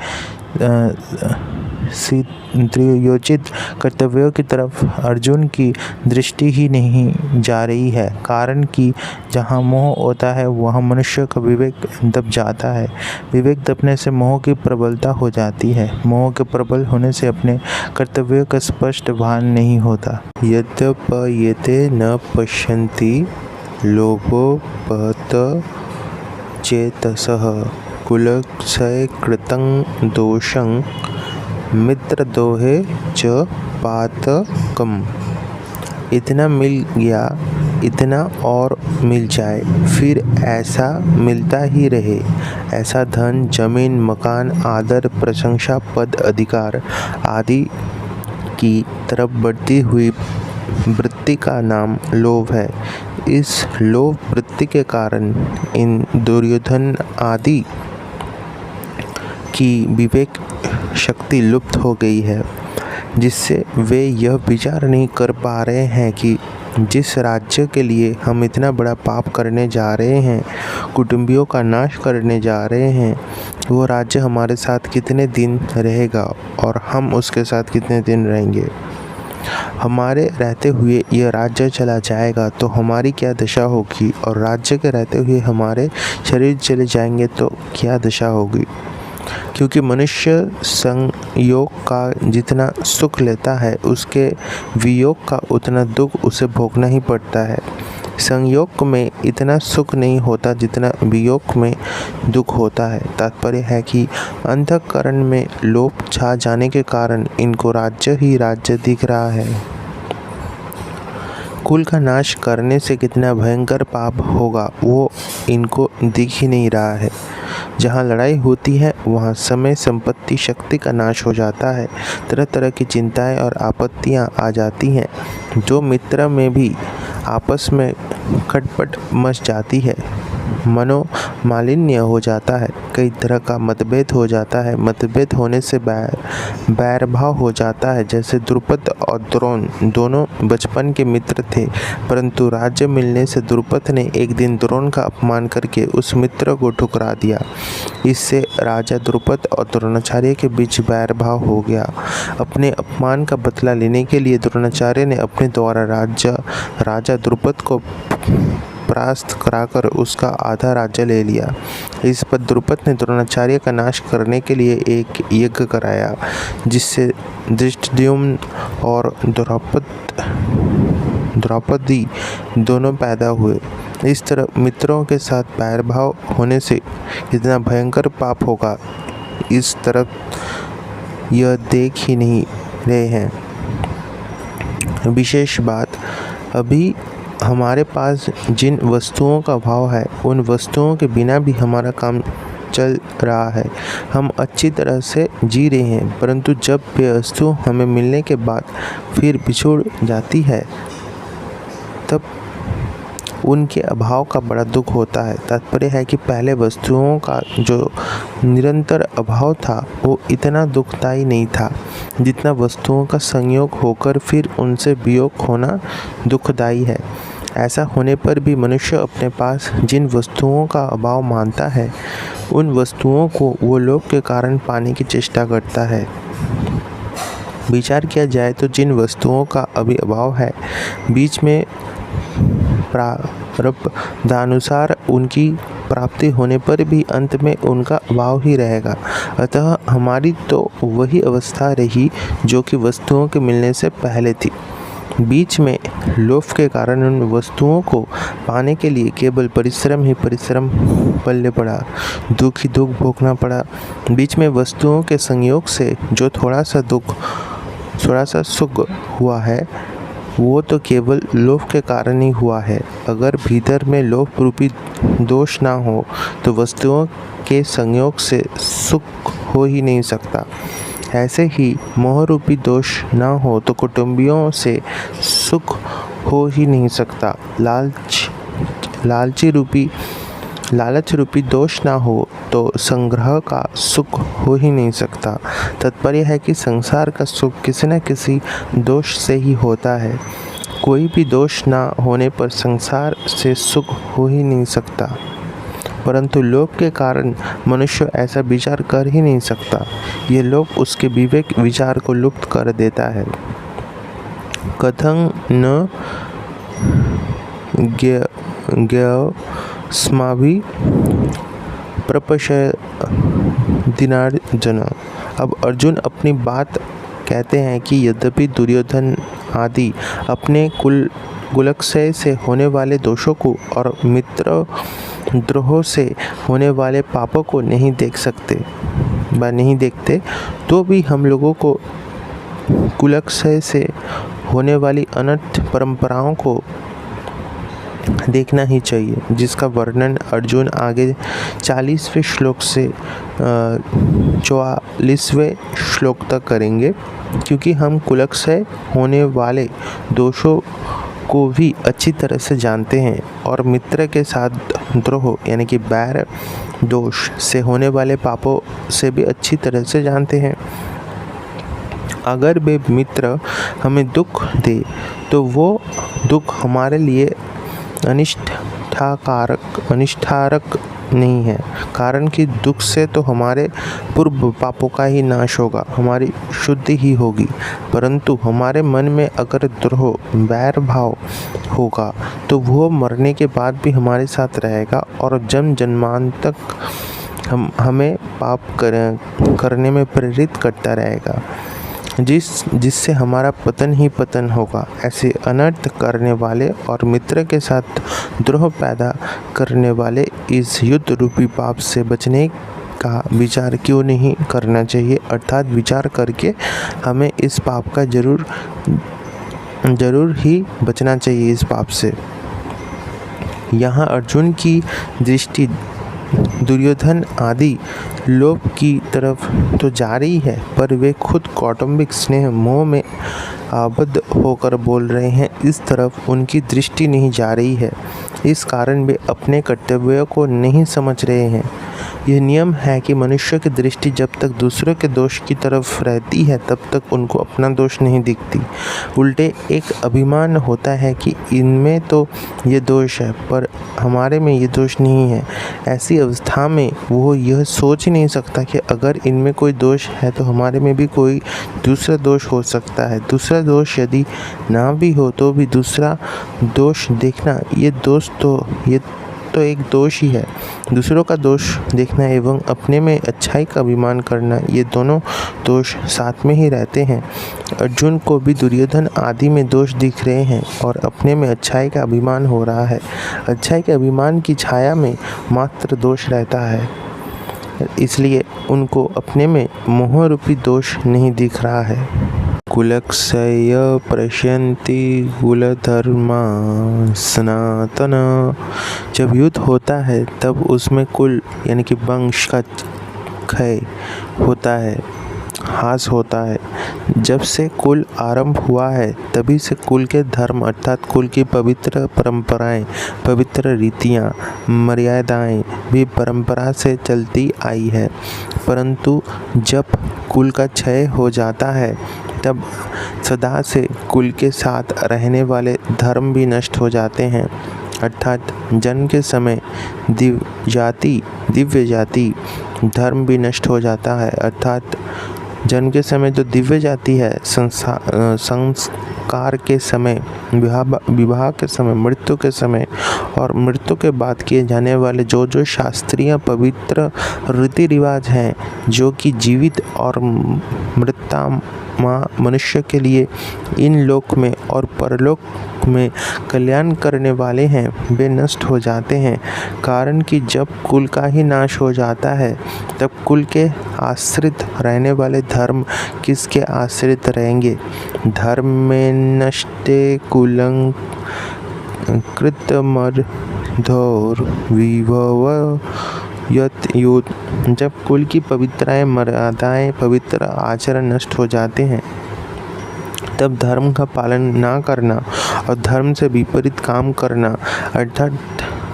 त्रियोजित कर्तव्यों की तरफ अर्जुन की दृष्टि ही नहीं जा रही है। कारण कि जहाँ मोह होता है वहाँ मनुष्य का विवेक दब जाता है। विवेक दबने से मोह की प्रबलता हो जाती है। मोह के प्रबल होने से अपने कर्तव्यों का स्पष्ट भान नहीं होता। यद्यपयेते न पश्यन्ति लोभोपहत चेतसः कुलक्षय कृतं दोषं मित्रद्रोहे च पातकम्। इतना मिल गया, इतना और मिल जाए, फिर ऐसा मिलता ही रहे। ऐसा धन, जमीन, मकान, आदर, प्रशंसा, पद, अधिकार आदि की तरफ बढ़ती हुई वृत्ति का नाम लोभ है। इस लोभ वृत्ति के कारण इन दुर्योधन आदि की विवेक शक्ति लुप्त हो गई है, जिससे वे यह विचार नहीं कर पा रहे हैं कि जिस राज्य के लिए हम इतना बड़ा पाप करने जा रहे हैं, कुटुंबियों का नाश करने जा रहे हैं, वो राज्य हमारे साथ कितने दिन रहेगा और हम उसके साथ कितने दिन रहेंगे। हमारे रहते हुए यह राज्य चला जाएगा तो हमारी क्या दशा होगी, और राज्य के रहते हुए हमारे शरीर चले जाएंगे तो क्या दशा होगी। क्योंकि मनुष्य संयोग का जितना सुख लेता है, उसके वियोग का उतना दुख उसे भोगना ही पड़ता है। संयोग में इतना सुख नहीं होता जितना वियोग में दुख होता है। तात्पर्य है कि अंतःकरण में लोभ छा जाने के कारण इनको राज्य ही राज्य दिख रहा है। कुल का नाश करने से कितना भयंकर पाप होगा वो इनको दिख ही नहीं रहा है। जहाँ लड़ाई होती है वहाँ समय, संपत्ति, शक्ति का नाश हो जाता है। तरह तरह की चिंताएं और आपत्तियाँ आ जाती हैं। जो मित्र में भी आपस में खटपट मच जाती है। मनोमालिन्य हो जाता है। कई तरह का मतभेद हो जाता है। मतभेद होने से बैर भाव हो जाता है। जैसे द्रुपद और द्रोण दोनों बचपन के मित्र थे, परंतु राज्य मिलने से द्रुपद ने एक दिन द्रोण का अपमान करके उस मित्र को ठुकरा दिया। इससे राजा द्रुपद और द्रोणाचार्य के बीच बैर भाव हो गया। अपने अपमान का बदला लेने के लिए द्रोणाचार्य ने अपने द्वारा राजा द्रुपद को परास्त कराकर उसका आधा राज्य ले लिया। इस पर द्रुपद ने द्रोणाचार्य का नाश करने के लिए एक यज्ञ कराया, जिससे धृष्टद्युम्न और द्रौपदी दोनों पैदा हुए। इस तरह मित्रों के साथ बैरभाव होने से कितना भयंकर पाप होगा, इस तरफ यह देख ही नहीं रहे हैं। विशेष बात, अभी हमारे पास जिन वस्तुओं का अभाव है, उन वस्तुओं के बिना भी हमारा काम चल रहा है। हम अच्छी तरह से जी रहे हैं, परंतु जब वे वस्तु हमें मिलने के बाद फिर बिछुड़ जाती है, तब उनके अभाव का बड़ा दुख होता है। तात्पर्य है कि पहले वस्तुओं का जो निरंतर अभाव था वो इतना दुखदायी नहीं था जितना वस्तुओं का संयोग होकर फिर उनसे वियोग होना दुखदायी है। ऐसा होने पर भी मनुष्य अपने पास जिन वस्तुओं का अभाव मानता है, उन वस्तुओं को वो लोभ के कारण पाने की चेष्टा करता है। विचार किया जाए तो जिन वस्तुओं का अभी अभाव है, बीच में प्रारब्धानुसार उनकी प्राप्ति होने पर भी अंत में उनका अभाव ही रहेगा। अतः हमारी तो वही अवस्था रही जो कि वस्तुओं के मिलने से पहले थी। बीच में लोभ के कारण उन वस्तुओं को पाने के लिए केवल परिश्रम ही परिश्रम पलने पड़ा, दुख ही दुख भोगना पड़ा। बीच में वस्तुओं के संयोग से जो थोड़ा सा सुख हुआ है, वो तो केवल लोभ के कारण ही हुआ है। अगर भीतर में लोभ रूपी दोष ना हो तो वस्तुओं के संयोग से सुख हो ही नहीं सकता। ऐसे ही मोह रूपी दोष ना हो तो कुटुंबियों से सुख हो ही नहीं सकता। लालच रूपी दोष ना हो तो संग्रह का सुख हो ही नहीं सकता। तात्पर्य है कि संसार का सुख किसी न किसी दोष से ही होता है। कोई भी दोष ना होने पर संसार से सुख हो ही नहीं सकता। परंतु लोभ के कारण मनुष्य ऐसा विचार कर ही नहीं सकता। यह लोभ उसके विवेक विचार को लुप्त कर देता है। कथं न ज्ञेयस्माभिः प्रपश्यन्तीर्जुन। अब अर्जुन अपनी बात कहते हैं कि यद्यपि दुर्योधन आदि अपने कुलक्षय से होने वाले दोषों को और मित्र द्रोह से होने वाले पापों को नहीं देखते, तो भी हम लोगों को कुलक्षय से होने वाली अनर्थ परंपराओं को देखना ही चाहिए, जिसका वर्णन अर्जुन आगे 40वें श्लोक से 44वें श्लोक तक करेंगे। क्योंकि हम कुलक्षय होने वाले दोषों को भी अच्छी तरह से जानते हैं और मित्र के साथ द्रोह यानी कि बैर दोष से होने वाले पापों से भी अच्छी तरह से जानते हैं। अगर वे मित्र हमें दुख दे तो वो दुख हमारे लिए अनिष्ठारक नहीं है, कारण कि दुख से तो हमारे पूर्व पापों का ही नाश होगा, हमारी शुद्धि ही होगी। परंतु हमारे मन में अगर द्रोह बैर भाव होगा तो वो मरने के बाद भी हमारे साथ रहेगा और जन्म जन्मांत तक हमें पाप करने में प्रेरित करता रहेगा, जिससे हमारा पतन ही पतन होगा। ऐसे अनर्थ करने वाले और मित्र के साथ द्रोह पैदा करने वाले इस युद्ध रूपी पाप से बचने का विचार क्यों नहीं करना चाहिए, अर्थात विचार करके हमें इस पाप का जरूर ही बचना चाहिए इस पाप से। यहाँ अर्जुन की दृष्टि दुर्योधन आदि लोभ की तरफ तो जा रही है, पर वे खुद कौटुंबिक स्नेह मोह में आबद्ध होकर बोल रहे हैं, इस तरफ उनकी दृष्टि नहीं जा रही है। इस कारण वे अपने कर्तव्यों को नहीं समझ रहे हैं। यह नियम है कि मनुष्य की दृष्टि जब तक दूसरों के दोष की तरफ रहती है तब तक उनको अपना दोष नहीं दिखती। उल्टे एक अभिमान होता है कि इनमें तो ये दोष है पर हमारे में ये दोष नहीं है। ऐसी अवस्था में वो यह सोच ही नहीं सकता कि अगर इनमें कोई दोष है तो हमारे में भी कोई दूसरा दोष हो सकता है। दूसरा दोष यदि ना भी हो तो भी दूसरा दोष देखना ये तो एक दोष ही है। दूसरों का दोष देखना एवं अपने में अच्छाई का अभिमान करना, ये दोनों दोष साथ में ही रहते हैं। अर्जुन को भी दुर्योधन आदि में दोष दिख रहे हैं और अपने में अच्छाई का अभिमान हो रहा है। अच्छाई के अभिमान की छाया में मात्र दोष रहता है, इसलिए उनको अपने में मोह रूपी दोष नहीं दिख रहा है। कुलक्षय प्रश्यन्ति कुलधर्मा सनातन। जब युद्ध होता है तब उसमें कुल यानी कि वंश का क्षय होता है, ह्रास होता है। जब से कुल आरंभ हुआ है तभी से कुल के धर्म अर्थात कुल की पवित्र परंपराएं, पवित्र रीतियां, मर्यादाएं भी परंपरा से चलती आई है। परंतु जब कुल का क्षय हो जाता है तब सदा से कुल के साथ रहने वाले धर्म भी नष्ट हो जाते हैं। अर्थात जन्म के समय दिव्य जाति धर्म भी नष्ट हो जाता है। अर्थात जन्म के समय जो दिव्य जाति है, संस्कार के समय, विवाह के समय, मृत्यु के समय और मृत्यु के बाद किए जाने वाले जो शास्त्रीय पवित्र रीति रिवाज हैं, जो कि जीवित और मृतात्मा मनुष्य के लिए इन लोक में और परलोक में कल्याण करने वाले हैं, वे नष्ट हो जाते हैं। कारण कि जब कुल का ही नाश हो जाता है तब कुल के आश्रित रहने वाले धर्म किसके आश्रित रहेंगे। धर्म में नष्टे कुलं कृतमर्धोर विभव युद्ध। जब कुल की पवित्रताएं, मर्यादाएं, पवित्र आचरण नष्ट हो जाते हैं तब धर्म का पालन ना करना और धर्म से विपरीत काम करना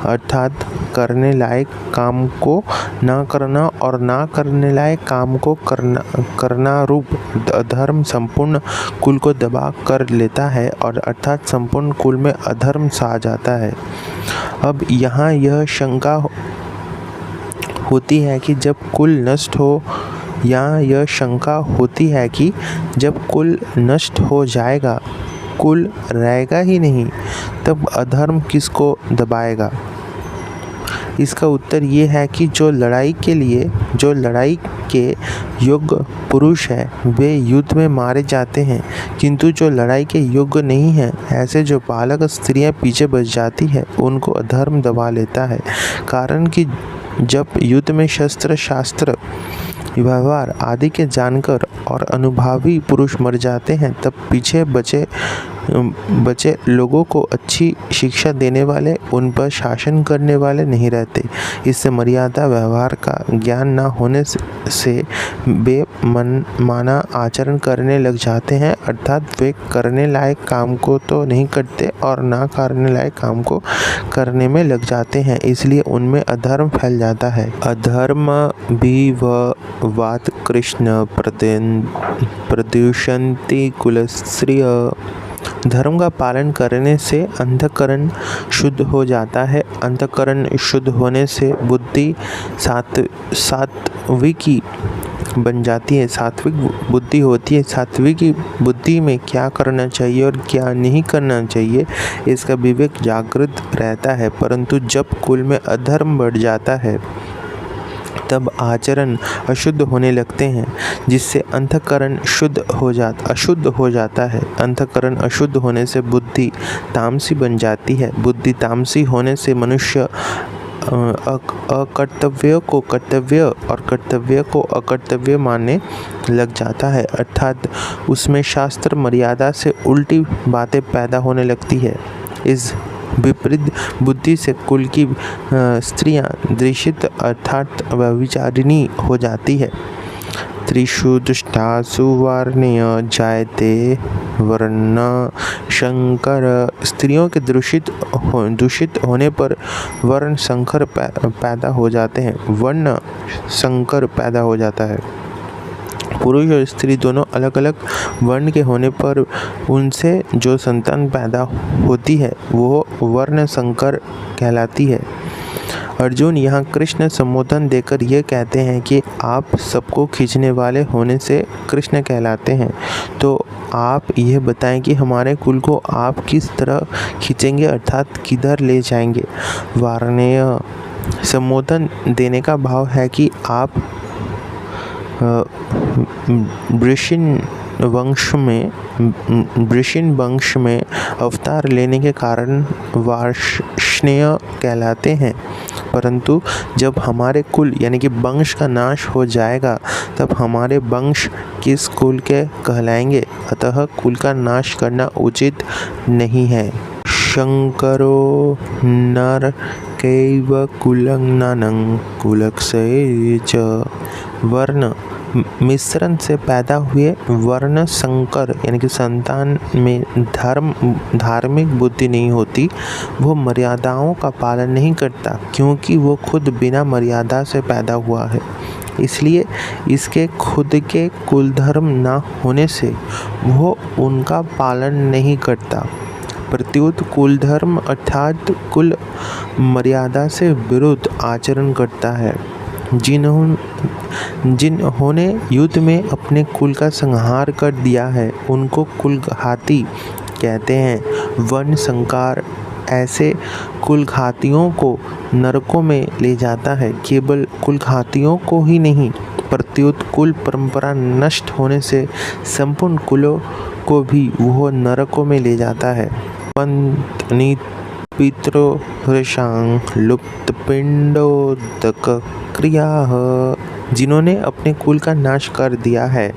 अर्थात करने लायक काम को ना करना और ना करने लायक काम को करना रूप अधर्म संपूर्ण कुल को दबा कर लेता है और अर्थात संपूर्ण कुल में अधर्म सा जाता है। अब यहाँ यह शंका होती है कि जब कुल नष्ट हो, या यह शंका होती है कि जब कुल नष्ट हो जाएगा, कुल रहेगा ही नहीं, तब अधर्म किसको दबाएगा? इसका उत्तर ये है कि जो लड़ाई के योग्य पुरुष है वे युद्ध में मारे जाते हैं, किंतु जो लड़ाई के योग्य नहीं है, ऐसे जो बालक स्त्रियां पीछे बच जाती है, उनको अधर्म दबा लेता है। कारण कि जब युद्ध में शस्त्र शास्त्र व्यवहार आदि के जानकर और अनुभवी पुरुष मर जाते हैं, तब पीछे बचे लोगों को अच्छी शिक्षा देने वाले, उन पर शासन करने वाले नहीं रहते। इससे मर्यादा व्यवहार का ज्ञान न होने से बेमाना आचरण करने लग जाते हैं, अर्थात वे करने लायक काम को तो नहीं करते और ना करने लायक काम को करने में लग जाते हैं, इसलिए उनमें अधर्म फैल जाता है। अधर्म भी वात कृष्ण प्रदूषन्ति कुलस्त्रिय। धर्म का पालन करने से अंतःकरण शुद्ध हो जाता है। अंतःकरण शुद्ध होने से बुद्धि सात्विकी बन जाती है, सात्विक बुद्धि होती है। सात्विक बुद्धि में क्या करना चाहिए और क्या नहीं करना चाहिए, इसका विवेक जागृत रहता है। परंतु जब कुल में अधर्म बढ़ जाता है, तब आचरण अशुद्ध होने लगते हैं, जिससे अंतःकरण अशुद्ध हो जाता है। अंतःकरण अशुद्ध होने से बुद्धि तामसी बन जाती है। बुद्धि तामसी होने से मनुष्य अकर्तव्य को कर्तव्य और कर्तव्य को अकर्तव्य मानने लग जाता है, अर्थात उसमें शास्त्र मर्यादा से उल्टी बातें पैदा होने लगती है। इस विपरीत बुद्धि से कुल की स्त्रियां दृषित अर्थात व्यभिचारिणी हो जाती है। त्रिषु दुष्टासु वर्ण्य जायते वर्ण संकर। स्त्रियों के दूषित होने पर वर्ण संकर पैदा हो जाते हैं, वर्ण संकर पैदा हो जाता है। पुरुष और स्त्री दोनों अलग अलग वर्ण के होने पर उनसे जो संतान पैदा होती है वो वर्ण संकर कहलाती है। अर्जुन यहाँ कृष्ण संबोधन देकर ये कहते हैं कि आप सबको खींचने वाले होने से कृष्ण कहलाते हैं, तो आप यह बताएं कि हमारे कुल को आप किस तरह खींचेंगे, अर्थात किधर ले जाएंगे। वार्णेय संबोधन देने का भाव है कि आप वृषिण वंश में अवतार लेने के कारण वार्ष्णेय कहलाते हैं। परंतु जब हमारे कुल यानी कि वंश का नाश हो जाएगा, तब हमारे वंश किस कुल के कहलाएंगे, अतः कुल का नाश करना उचित नहीं है। शंकरो नर कैव कुलंगनानं कुलक्षये च। वर्ण मिश्रण से पैदा हुए वर्ण संकर यानी कि संतान में धार्मिक बुद्धि नहीं होती, वो मर्यादाओं का पालन नहीं करता, क्योंकि वो खुद बिना मर्यादा से पैदा हुआ है। इसलिए इसके खुद के कुल धर्म न होने से वो उनका पालन नहीं करता। प्रत्युत कुल धर्म अर्थात कुल मर्यादा से विरुद्ध आचरण करता है। जिन्होंने युद्ध में अपने कुल का संहार कर दिया है, उनको कुलघाती कहते हैं। वर्ण संकार ऐसे कुलघातियों को नरकों में ले जाता है। केवल कुलघातियों को ही नहीं, प्रत्युत कुल परंपरा नष्ट होने से संपूर्ण कुलों को भी वह नरकों में ले जाता है। पंत पितरो हृषांग लुप्त पिंडोदक क्रिया। जिन्होंने अपने कुल का नाश कर दिया है,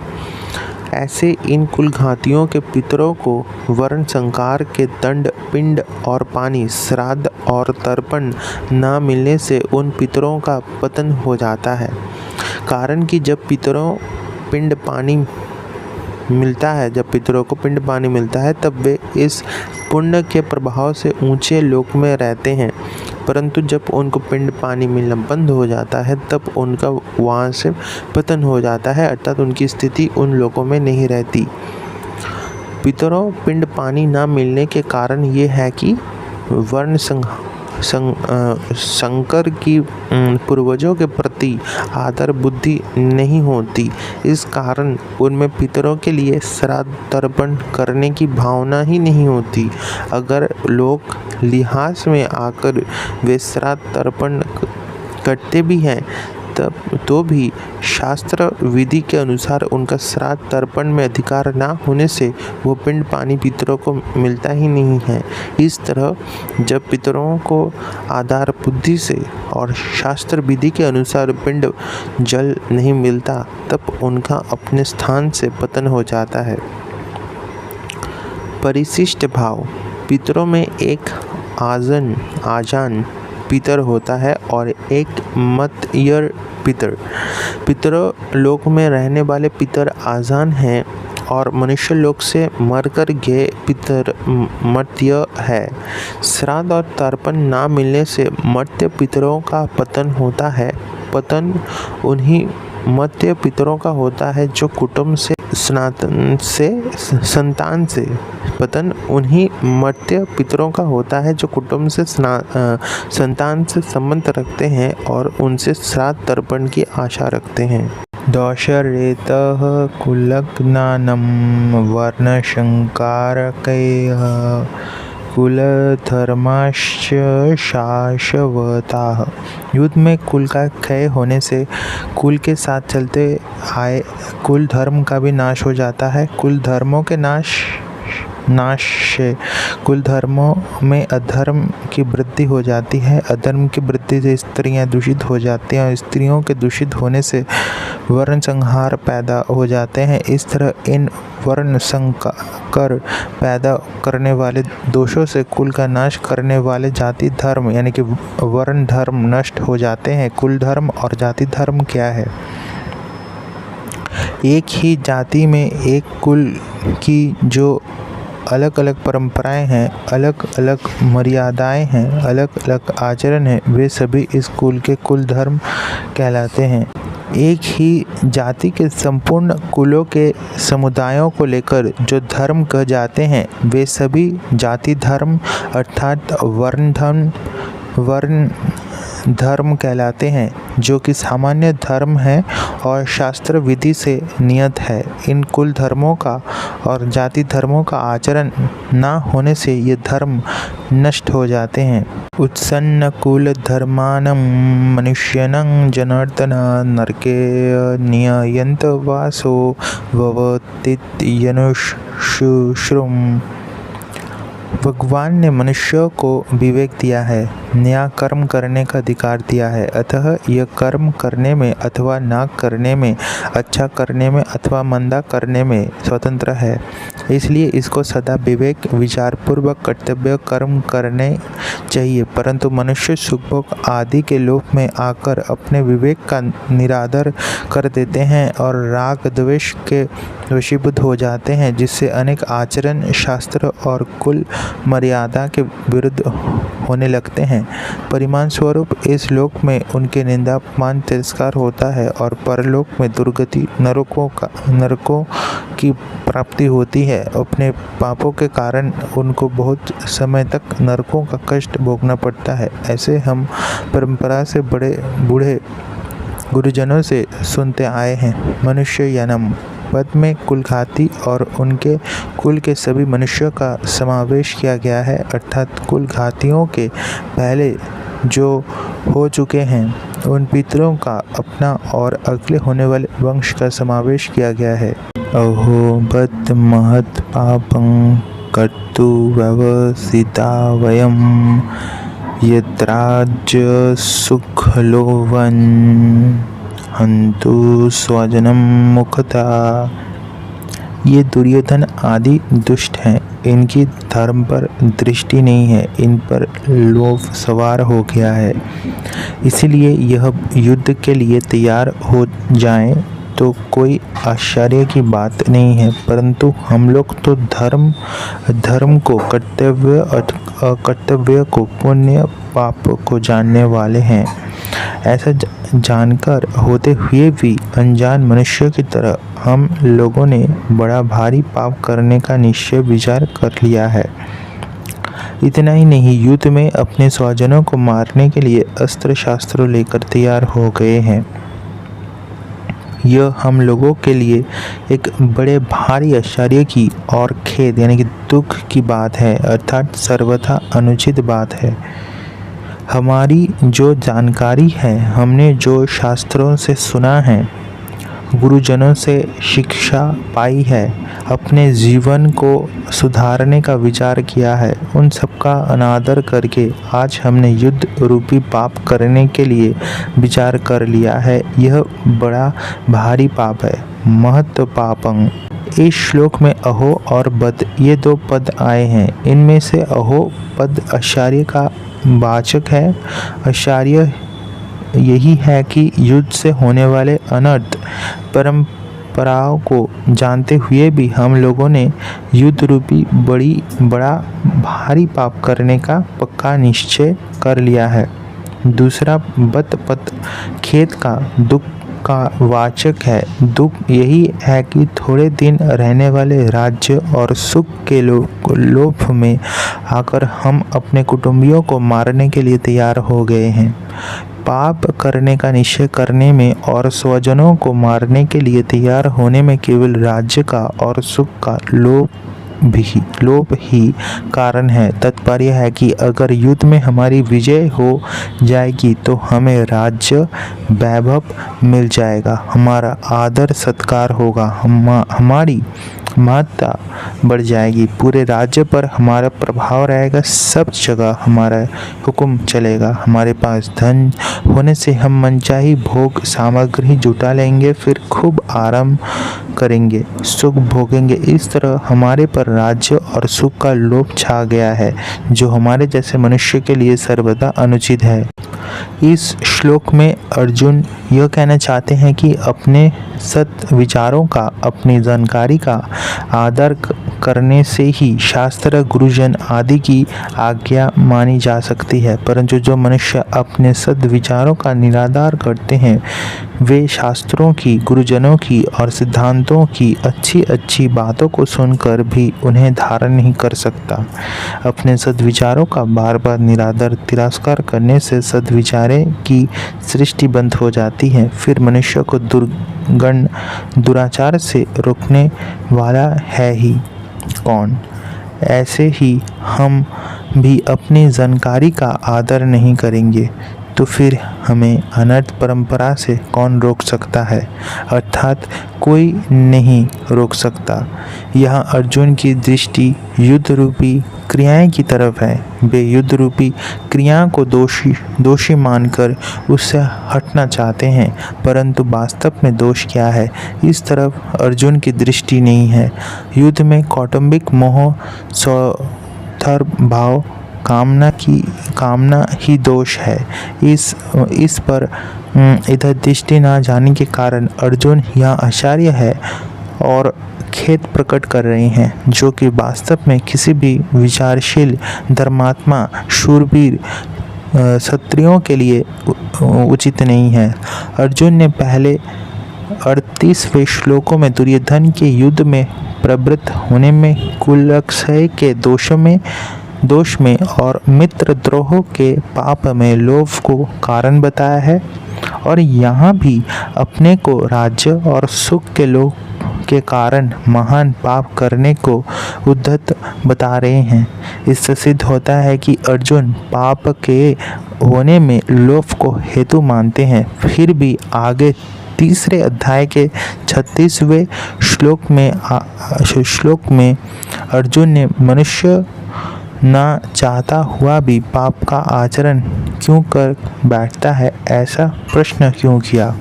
ऐसे इन कुलघातियों के पितरों को वर्ण संकार के दंड, पिंड और पानी, श्राद्ध और तर्पण न मिलने से उन पितरों का पतन हो जाता है। कारण कि जब पितरों को पिंड पानी मिलता है, तब वे इस पुण्य के प्रभाव से ऊंचे लोक में रहते हैं। परंतु जब उनको पिंड पानी मिलना बंद हो जाता है, तब उनका वहाँ से पतन हो जाता है, अर्थात उनकी स्थिति उन लोकों में नहीं रहती। पितरों पिंड पानी ना मिलने के कारण ये है कि वर्ण शंकर की पूर्वजों के प्रति आदर बुद्धि नहीं होती। इस कारण उनमें पितरों के लिए श्राद्ध तर्पण करने की भावना ही नहीं होती। अगर लोग लिहाज में आकर वे श्राद्ध तर्पण करते भी हैं तब तो भी शास्त्र विधि के अनुसार उनका श्राद्ध तर्पण में अधिकार ना होने से वो पिंड पानी पितरों को मिलता ही नहीं है। इस तरह जब पितरों को आधार बुद्धि से और शास्त्र विधि के अनुसार पिंड जल नहीं मिलता तब उनका अपने स्थान से पतन हो जाता है। परिशिष्ट भाव। पितरों में एक आजान पितर होता है और एक मर्त्य पितर लोक में रहने वाले पितर आजान हैं और मनुष्य लोक से मरकर गए पितर मर्त्य है। श्राद्ध और तर्पण ना मिलने से मर्त्य पितरों का पतन होता है। पतन उन्हीं मर्त्य पितरों का होता है जो कुटुंब से संतान से पतन उन्हीं मर्त्य पितरों का होता है जो कुटुंब से संतान से संबंध रखते हैं और उनसे श्राद्ध तर्पण की आशा रखते हैं। दोषरेतः कुलज्ञानं वर्णशङ्कारकैः कुलधर्माश्च शाश्वताः। युद्ध में कुल का क्षय होने से कुल के साथ चलते आए कुल धर्म का भी नाश हो जाता है। कुल धर्मों के नाश से कुल धर्मों में अधर्म की वृद्धि हो जाती है। अधर्म की वृद्धि से स्त्रियां दूषित हो जाती हैं और स्त्रियों के दूषित होने से वर्ण संहार पैदा हो जाते हैं। इस तरह इन वर्ण संकर पैदा करने वाले दोषों से कुल का नाश करने वाले जाति धर्म यानी कि वर्ण धर्म नष्ट हो जाते हैं। कुल धर्म और जाति धर्म क्या है? एक ही जाति में एक कुल की जो अलग अलग परंपराएं हैं, अलग अलग मर्यादाएं हैं, अलग अलग आचरण हैं, वे सभी इस कुल के कुल धर्म कहलाते हैं। एक ही जाति के संपूर्ण कुलों के समुदायों को लेकर जो धर्म कह जाते हैं वे सभी जाति धर्म अर्थात वर्ण धर्म कहलाते हैं, जो कि सामान्य धर्म है और शास्त्र विधि से नियत है। इन कुल धर्मों का और जाति धर्मों का आचरण ना होने से ये धर्म नष्ट हो जाते हैं। उत्सन्न कुल धर्मानं मनुष्यनं जनार्दन नरके निययन्त वासो भवतीत्यनुश्रुतम्। भगवान ने मनुष्यों को विवेक दिया है, नया कर्म करने का अधिकार दिया है, अतः यह कर्म करने में अथवा ना करने में, अच्छा करने में अथवा मंदा करने में स्वतंत्र है। इसलिए इसको सदा विवेक विचारपूर्वक कर्तव्य कर्म करने चाहिए। परंतु मनुष्य सुखभोग आदि के लोभ में आकर अपने विवेक का निरादर कर देते हैं और राग द्वेष के वशीभूत हो जाते हैं, जिससे अनेक आचरण शास्त्र और कुल मर्यादा के विरुद्ध होने लगते हैं। परिणाम स्वरूप इस लोक में उनके निंदा अपमान तिरस्कार होता है और परलोक में दुर्गति नरकों की प्राप्ति होती है। अपने पापों के कारण उनको बहुत समय तक नरकों का कष्ट भोगना पड़ता है। ऐसे हम परंपरा से बड़े बूढ़े गुरुजनों से सुनते आए हैं। मनुष्य जन्म पद में कुलघाती और उनके कुल के सभी मनुष्यों का समावेश किया गया है, अर्थात कुलघातियों के पहले जो हो चुके हैं उन पितरों का अपना और अगले होने वाले वंश का समावेश किया गया है। अहो बद महत् पापं कर्तु व्यवसिता वयं यद्राज्य सुखलोभन् हंतु स्वजनम मुखता। ये दुर्योधन आदि दुष्ट हैं, इनकी धर्म पर दृष्टि नहीं है, इन पर लोभ सवार हो गया है। इसलिए यह युद्ध के लिए तैयार हो जाएं तो कोई आश्चर्य की बात नहीं है। परंतु हम लोग तो धर्म को कर्तव्य अकर्तव्य को पुण्य पाप को जानने वाले हैं। ऐसा जानकर होते हुए भी अनजान मनुष्य की तरह हम लोगों ने बड़ा भारी पाप करने का निश्चय विचार कर लिया है। इतना ही नहीं, युद्ध में अपने स्वजनों को मारने के लिए अस्त्र शास्त्र लेकर तैयार हो गए हैं। यह हम लोगों के लिए एक बड़े भारी आश्चर्य की और खेद यानी कि दुख की बात है, अर्थात सर्वथा अनुचित बात है। हमारी जो जानकारी है, हमने जो शास्त्रों से सुना है, गुरुजनों से शिक्षा पाई है, अपने जीवन को सुधारने का विचार किया है, उन सबका अनादर करके आज हमने युद्ध रूपी पाप करने के लिए विचार कर लिया है। यह बड़ा भारी पाप है, महत्व पापं। इस श्लोक में अहो और बद ये दो पद आए हैं। इनमें से अहो पद आश्चर्य का वाचक है। आश्चर्य यही है कि युद्ध से होने वाले अनर्थ परंपराओं को जानते हुए भी हम लोगों ने युद्ध रूपी बड़ा भारी पाप करने का पक्का निश्चय कर लिया है। दूसरा बत पद खेद का दुख का वाचक है। दुख यही है कि थोड़े दिन रहने वाले राज्य और सुख के लोभ में आकर हम अपने कुटुंबियों को मारने के लिए तैयार हो गए हैं। पाप करने का निश्चय करने में और स्वजनों को मारने के लिए तैयार होने में केवल राज्य का और सुख का लोभ ही कारण है। तात्पर्य है कि अगर युद्ध में हमारी विजय हो जाएगी तो हमें राज्य वैभव मिल जाएगा, हमारा आदर सत्कार होगा, हमारी महत्ता बढ़ जाएगी, पूरे राज्य पर हमारा प्रभाव रहेगा, सब जगह हमारा हुक्म चलेगा, हमारे पास धन होने से हम मनचाही भोग सामग्री जुटा लेंगे, फिर खूब आराम करेंगे, सुख भोगेंगे। इस तरह हमारे पर राज्य और सुख का लोभ छा गया है, जो हमारे जैसे मनुष्य के लिए सर्वदा अनुचित है। इस श्लोक में अर्जुन यह कहना चाहते हैं कि अपने सत विचारों का, अपनी जानकारी का आदर करने से ही शास्त्र, गुरुजन आदि की आज्ञा मानी जा सकती है, परंतु जो मनुष्य अपने सद विचारों का निरादर करते हैं, वे शास्त्रों की, गुरुजनों की और सिद्धांतों की अच्छी अच्छी बातों को सुनकर भी उन्हें धारण नहीं कर सकता। अपने सद्विचारों का बार बार निरादर तिरस्कार करने से सद्विचारे की सृष्टि बंद हो जाती है। फिर मनुष्य को दुराचार से रोकने वाला है ही कौन। ऐसे ही हम भी अपनी जानकारी का आदर नहीं करेंगे तो फिर हमें अनर्थ परंपरा से कौन रोक सकता है, अर्थात कोई नहीं रोक सकता। यहाँ अर्जुन की दृष्टि युद्ध रूपी क्रियाएं की तरफ है। वे युद्ध रूपी क्रियाओं को दोषी मानकर उससे हटना चाहते हैं, परंतु वास्तव में दोष क्या है, इस तरफ अर्जुन की दृष्टि नहीं है। युद्ध में कौटुंबिक मोह, स्वार्थ भाव, कामना ही दोष है। इस पर इधर दृष्टि न जाने के कारण अर्जुन यहाँ आचार्य है और खेद प्रकट कर रहे हैं, जो कि वास्तव में किसी भी विचारशील धर्मात्मा शूरवीर क्षत्रियों के लिए उचित नहीं है। अर्जुन ने पहले 38वें श्लोकों में दुर्योधन के युद्ध में प्रवृत्त होने में, कुलक्षय के दोष में और मित्रद्रोह के पाप में लोभ को कारण बताया है, और यहाँ भी अपने को राज्य और सुख के लोभ के कारण महान पाप करने को उद्धत बता रहे हैं। इससे सिद्ध होता है कि अर्जुन पाप के होने में लोभ को हेतु मानते हैं। फिर भी आगे तीसरे अध्याय के 36वें श्लोक में अर्जुन ने मनुष्य न चाहता हुआ भी पाप का आचरण क्यों कर बैठता है, ऐसा प्रश्न क्यों किया।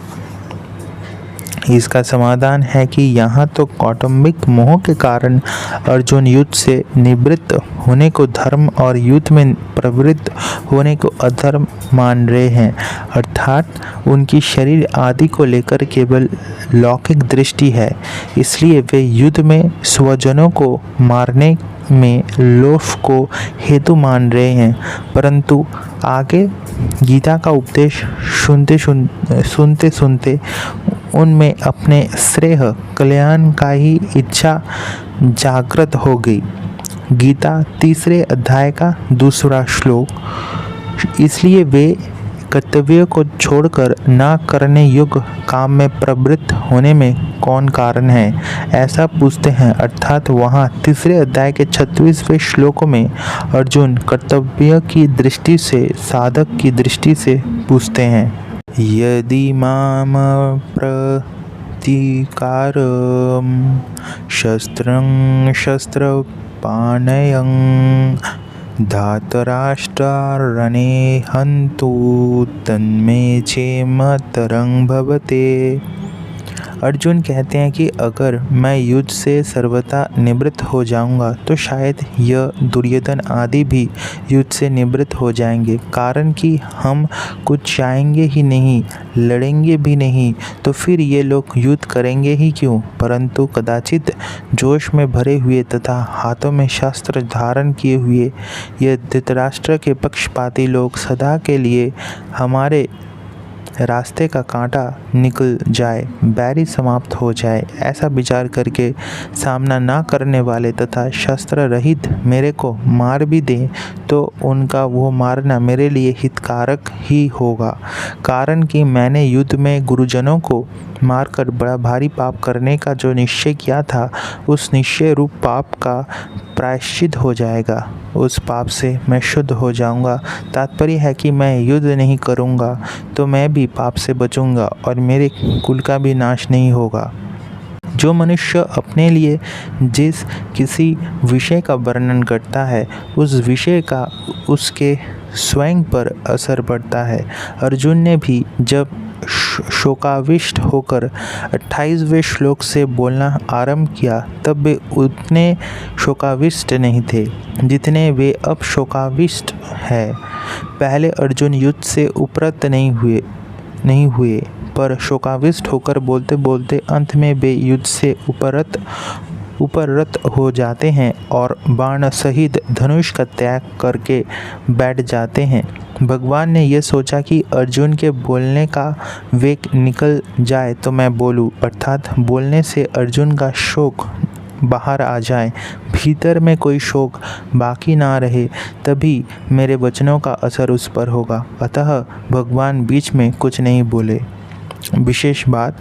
इसका समाधान है कि यहाँ तो कौटुंबिक मोह के कारण अर्जुन युद्ध से निवृत्त होने को धर्म और युद्ध में प्रवृत्त होने को अधर्म मान रहे हैं, अर्थात उनकी शरीर आदि को लेकर केवल लौकिक दृष्टि है। इसलिए वे युद्ध में स्वजनों को मारने में लोभ को हेतु मान रहे हैं, परंतु आगे गीता का उपदेश सुनते सुनते उनमें अपने श्रेय कल्याण का ही इच्छा जागृत हो गई। गीता 3 अध्याय का 2 श्लोक। इसलिए वे कर्तव्य को छोड़कर न करने योग्य काम में प्रवृत्त होने में कौन कारण है, ऐसा पूछते हैं। अर्थात वहाँ 3 अध्याय के 36वें श्लोकों में अर्जुन कर्तव्य की दृष्टि से, साधक की दृष्टि से पूछते हैं। यदि माम प्रतिकारं शस्त्रं शस्त्रपाणयं धातराष्ट्रारणे हन्तु तन्मे चेमतरं भवते। अर्जुन कहते हैं कि अगर मैं युद्ध से सर्वथा निवृत्त हो जाऊंगा तो शायद यह दुर्योधन आदि भी युद्ध से निवृत्त हो जाएंगे। कारण कि हम कुछ चाहेंगे ही नहीं, लड़ेंगे भी नहीं, तो फिर ये लोग युद्ध करेंगे ही क्यों। परंतु कदाचित जोश में भरे हुए तथा हाथों में शस्त्र धारण किए हुए ये धृतराष्ट्र के पक्षपाती लोग सदा के लिए हमारे रास्ते का कांटा निकल जाए, बैरी समाप्त हो जाए, ऐसा विचार करके सामना ना करने वाले तथा शस्त्र रहित मेरे को मार भी दें तो उनका वो मारना मेरे लिए हितकारक ही होगा। कारण कि मैंने युद्ध में गुरुजनों को मारकर बड़ा भारी पाप करने का जो निश्चय किया था, उस निश्चय रूप पाप का प्रायश्चित हो जाएगा। उस पाप से मैं शुद्ध हो जाऊंगा। तात्पर्य है कि मैं युद्ध नहीं करूंगा तो मैं भी पाप से बचूंगा और मेरे कुल का भी नाश नहीं होगा। जो मनुष्य अपने लिए जिस किसी विषय का वर्णन करता है, उस विषय का उसके स्वयं पर असर पड़ता है। अर्जुन ने भी जब शोकाविष्ट होकर 28वें श्लोक से बोलना आरंभ किया, तब वे उतने शोकाविष्ट नहीं थे जितने वे अब शोकाविष्ट हैं। पहले अर्जुन युद्ध से उपरत नहीं हुए पर शोकाविष्ट होकर बोलते बोलते अंत में वे युद्ध से उपरत हो जाते हैं और बाण सहित धनुष का त्याग करके बैठ जाते हैं। भगवान ने यह सोचा कि अर्जुन के बोलने का वेग निकल जाए तो मैं बोलूं, अर्थात बोलने से अर्जुन का शोक बाहर आ जाए, भीतर में कोई शोक बाकी ना रहे, तभी मेरे वचनों का असर उस पर होगा। अतः भगवान बीच में कुछ नहीं बोले। विशेष बात,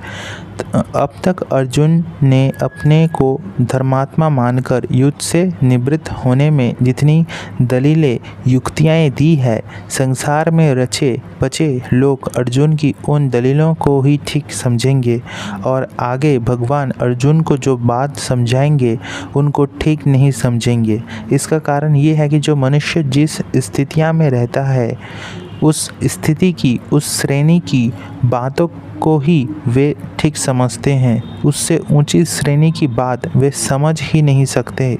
अब तक अर्जुन ने अपने को धर्मात्मा मानकर युद्ध से निवृत्त होने में जितनी दलीलें युक्तियाँ दी है, संसार में रचे बचे लोग अर्जुन की उन दलीलों को ही ठीक समझेंगे और आगे भगवान अर्जुन को जो बात समझाएंगे उनको ठीक नहीं समझेंगे। इसका कारण ये है कि जो मनुष्य जिस स्थितियाँ में रहता है, उस स्थिति की, उस श्रेणी की बातों को ही वे ठीक समझते हैं। उससे ऊंची श्रेणी की बात वे समझ ही नहीं सकते।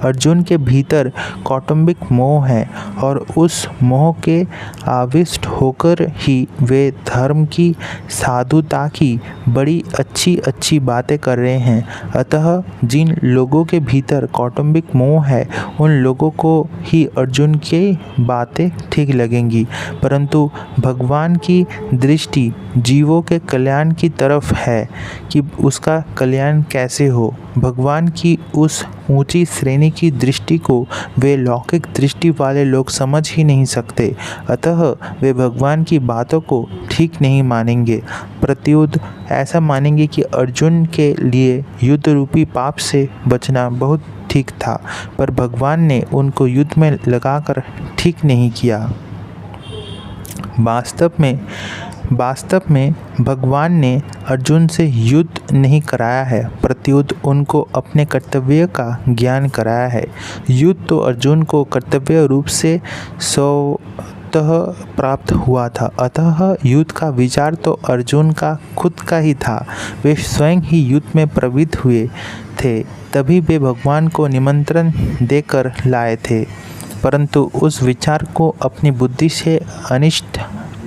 अर्जुन के भीतर कौटुंबिक मोह है और उस मोह के आविष्ट होकर ही वे धर्म की, साधुता की बड़ी अच्छी अच्छी बातें कर रहे हैं। अतः जिन लोगों के भीतर कौटुंबिक मोह है, उन लोगों को ही अर्जुन की बातें ठीक लगेंगी। परंतु भगवान की दृष्टि जीवों के कल्याण की तरफ है कि उसका कल्याण कैसे हो। भगवान की उस ऊंची श्रेणी की दृष्टि को वे लौकिक दृष्टि वाले लोग समझ ही नहीं सकते। अतः वे भगवान की बातों को ठीक नहीं मानेंगे। प्रत्युत ऐसा मानेंगे कि अर्जुन के लिए युद्ध रूपी पाप से बचना बहुत ठीक था, पर भगवान ने उनको युद्ध में लगाकर ठीक नहीं किया। वास्तव में भगवान ने अर्जुन से युद्ध नहीं कराया है, प्रत्युत उनको अपने कर्तव्य का ज्ञान कराया है। युद्ध तो अर्जुन को कर्तव्य रूप से स्वतः प्राप्त हुआ था। अतः युद्ध का विचार तो अर्जुन का खुद का ही था। वे स्वयं ही युद्ध में प्रवृत्त हुए थे, तभी वे भगवान को निमंत्रण देकर लाए थे। परंतु उस विचार को अपनी बुद्धि से अनिष्ट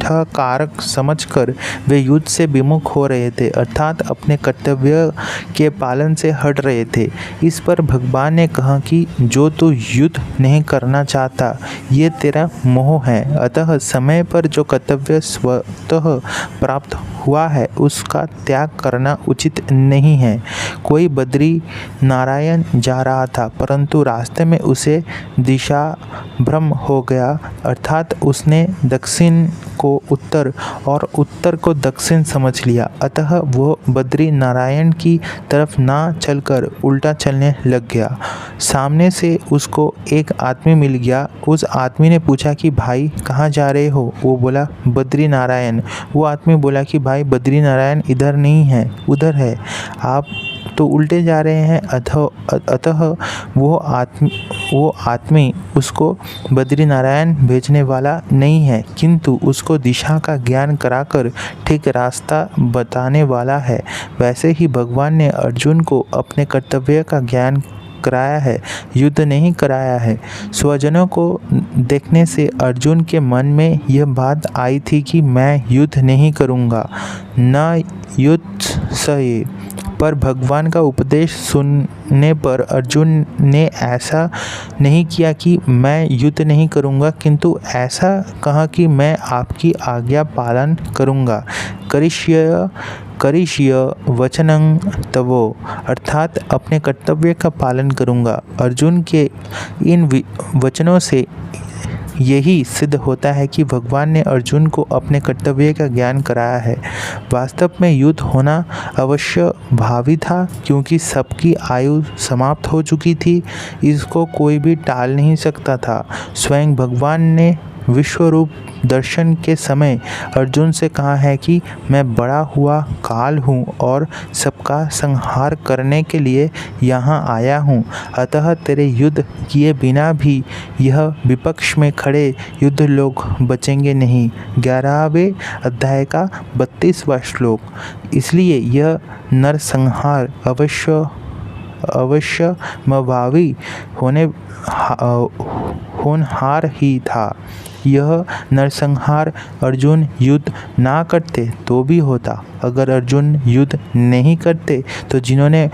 प्रतिष्ठा कारक समझकर वे युद्ध से विमुख हो रहे थे, अर्थात अपने कर्तव्य के पालन से हट रहे थे। इस पर भगवान ने कहा कि जो तू युद्ध नहीं करना चाहता ये तेरा मोह है, अतः समय पर जो कर्तव्य स्वतः प्राप्त हुआ है उसका त्याग करना उचित नहीं है। कोई बद्री नारायण जा रहा था, परंतु रास्ते में उसे दिशा भ्रम हो गया, अर्थात उसने दक्षिण को उत्तर और उत्तर को दक्षिण समझ लिया। अतः वो बद्री नारायण की तरफ ना चलकर उल्टा चलने लग गया। सामने से उसको एक आदमी मिल गया। उस आदमी ने पूछा कि भाई कहाँ जा रहे हो? वो बोला बद्री नारायण। वो आदमी बोला कि भाई बद्री नारायण इधर नहीं है, उधर है, आप तो उल्टे जा रहे हैं। अतः वो आदमी उसको बद्री नारायण भेजने वाला नहीं है, किंतु उसको दिशा का ज्ञान कराकर ठीक रास्ता बताने वाला है। वैसे ही भगवान ने अर्जुन को अपने कर्तव्य का ज्ञान कराया है, युद्ध नहीं कराया है। स्वजनों को देखने से अर्जुन के मन में यह बात आई थी कि मैं युद्ध नहीं करूँगा, न युद्ध सहे। पर भगवान का उपदेश सुनने पर अर्जुन ने ऐसा नहीं किया कि मैं युद्ध नहीं करूँगा, किंतु ऐसा कहा कि मैं आपकी आज्ञा पालन करूँगा। करिष्य वचनं तवो, अर्थात अपने कर्तव्य का पालन करूँगा। अर्जुन के इन वचनों से यही सिद्ध होता है कि भगवान ने अर्जुन को अपने कर्तव्य का ज्ञान कराया है। वास्तव में युद्ध होना अवश्य भावी था, क्योंकि सबकी आयु समाप्त हो चुकी थी। इसको कोई भी टाल नहीं सकता था। स्वयं भगवान ने विश्वरूप दर्शन के समय अर्जुन से कहा है कि मैं बड़ा हुआ काल हूँ और सबका संहार करने के लिए यहाँ आया हूँ, अतः तेरे युद्ध किए बिना भी यह विपक्ष में खड़े युद्ध लोग बचेंगे नहीं। 11वें अध्याय का 32वां श्लोक। इसलिए यह नरसंहार अवश्य मभावी होनहार ही था। यह नरसंहार अर्जुन युद्ध ना करते तो भी होता। अगर अर्जुन युद्ध नहीं करते तो जिन्होंने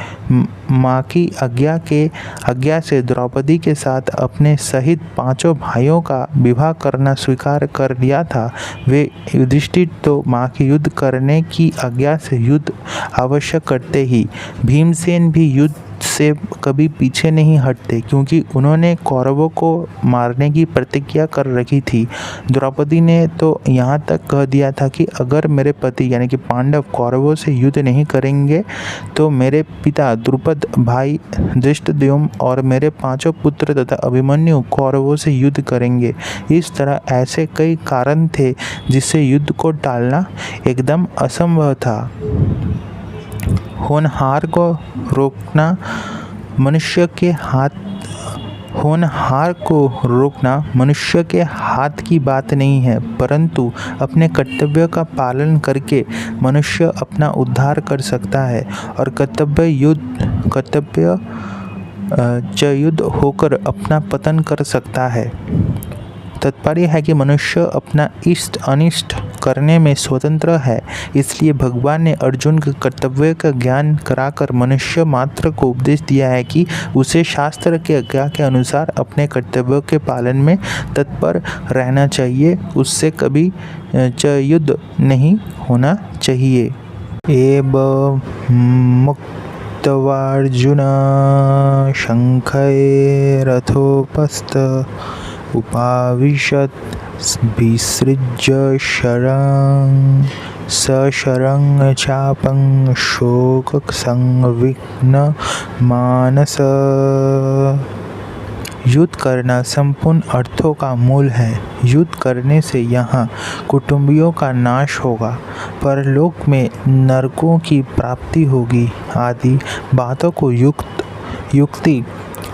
माँ की आज्ञा से द्रौपदी के साथ अपने सहित 5 भाइयों का विवाह करना स्वीकार कर लिया था, वे युधिष्ठिर तो माँ की युद्ध करने की आज्ञा से युद्ध अवश्य करते ही। भीमसेन भी युद्ध से कभी पीछे नहीं हटते, क्योंकि उन्होंने कौरवों को मारने की प्रतिज्ञा कर रखी थी। द्रौपदी ने तो यहाँ तक कह दिया था कि अगर मेरे पति यानी कि पांडव कौरवों से युद्ध नहीं करेंगे तो मेरे पिता द्रुपद, भाई धृष्टद्युम्न और मेरे 5 पुत्र तथा अभिमन्यु कौरवों से युद्ध करेंगे। इस तरह ऐसे कई कारण थे जिससे युद्ध को टालना एकदम असंभव था। होनहार को रोकना मनुष्य के हाथ की बात नहीं है, परंतु अपने कर्तव्य का पालन करके मनुष्य अपना उद्धार कर सकता है और कर्तव्य युद्ध होकर अपना पतन कर सकता है। तात्पर्य है कि मनुष्य अपना इष्ट अनिष्ट करने में स्वतंत्र है। इसलिए भगवान ने अर्जुन के कर्तव्य का ज्ञान कराकर मनुष्य मात्र को उपदेश दिया है कि उसे शास्त्र के आज्ञा के अनुसार अपने कर्तव्यों के पालन में तत्पर रहना चाहिए, उससे कभी युद्ध नहीं होना चाहिए। एवं मुक्तवार्जुन शंखै रथोपस्थ उपाविशत् विसृज्य शरं सशरं चापं शोकसंविघ्न मानस। युद्ध करना संपूर्ण अर्थों का मूल है। युद्ध करने से यहाँ कुटुंबियों का नाश होगा, परलोक में नरकों की प्राप्ति होगी आदि बातों को युक्ति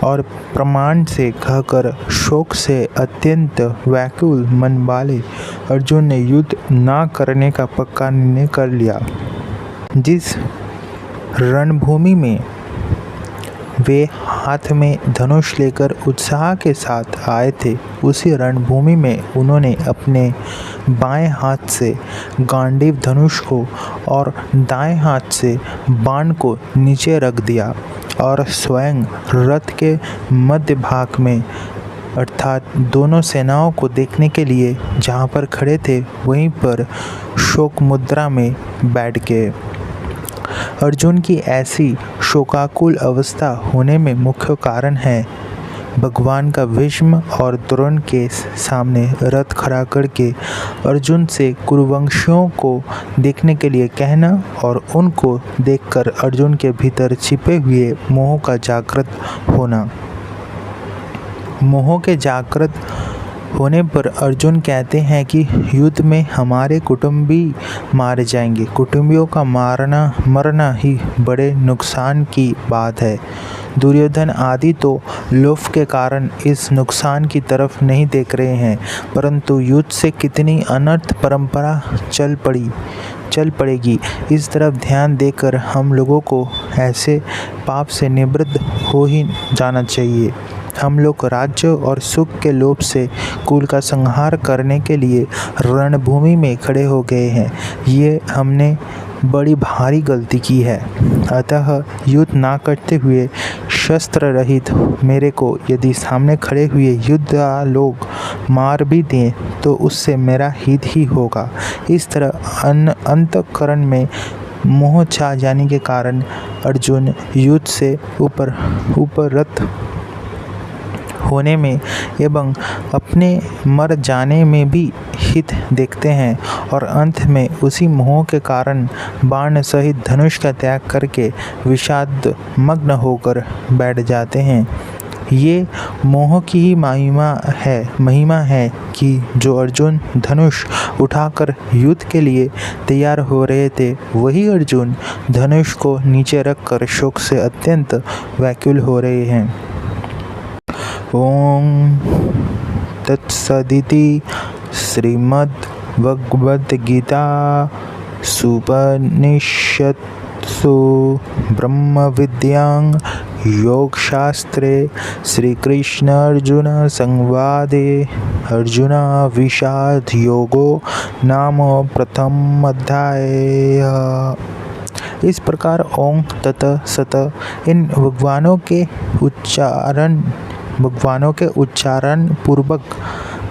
और प्रमाण से कहकर शोक से अत्यंत व्याकुल मन वाले अर्जुन ने युद्ध ना करने का पक्का निर्णय कर लिया। जिस रणभूमि में वे हाथ में धनुष लेकर उत्साह के साथ आए थे। उसी रणभूमि में उन्होंने अपने बाएं हाथ से गांडीव धनुष को और दाएं हाथ से बाण को नीचे रख दिया और स्वयं रथ के मध्य भाग में अर्थात दोनों सेनाओं को देखने के लिए जहाँ पर खड़े थे वहीं पर शोक मुद्रा में बैठ गए। अर्जुन की ऐसी शोकाकुल अवस्था होने में मुख्य कारण है भगवान का भीष्म और द्रोण के सामने रथ खड़ा करके अर्जुन से कुरुवंशियों को देखने के लिए कहना और उनको देखकर अर्जुन के भीतर छिपे हुए मोह का जागृत होना। मोह के जागृत होने पर अर्जुन कहते हैं कि युद्ध में हमारे कुटुंबी मारे जाएंगे। कुटुंबियों का मरना ही बड़े नुकसान की बात है। दुर्योधन आदि तो लोभ के कारण इस नुकसान की तरफ नहीं देख रहे हैं, परंतु युद्ध से कितनी अनर्थ परंपरा चल पड़ेगी इस तरफ ध्यान देकर हम लोगों को ऐसे पाप से निवृत्त हो ही जाना चाहिए। हम लोग राज्य और सुख के लोभ से कुल का संहार करने के लिए रणभूमि में खड़े हो गए हैं। ये हमने बड़ी भारी गलती की है। अतः युद्ध ना करते हुए शस्त्र रहित मेरे को यदि सामने खड़े हुए युद्ध लोग मार भी दें तो उससे मेरा हित ही होगा। इस तरह अंतःकरण में मोह छा जाने के कारण अर्जुन युद्ध से उपरत होने में एवं अपने मर जाने में भी हित देखते हैं और अंत में उसी मोह के कारण बाण सहित धनुष का त्याग करके विषाद मग्न होकर बैठ जाते हैं। ये मोह की ही महिमा है कि जो अर्जुन धनुष उठाकर युद्ध के लिए तैयार हो रहे थे वही अर्जुन धनुष को नीचे रखकर शोक से अत्यंत व्याकुल हो रहे हैं। ओम तत्सदिति श्रीमद्भगवद्गीता सुपनिषत्सु ब्रह्म विद्यां योगशास्त्रे श्रीकृष्ण अर्जुन संवादे अर्जुन विषाद योगो नाम प्रथम अध्याय। इस प्रकार ओम तत् सत इन भगवानों के उच्चारण पूर्वक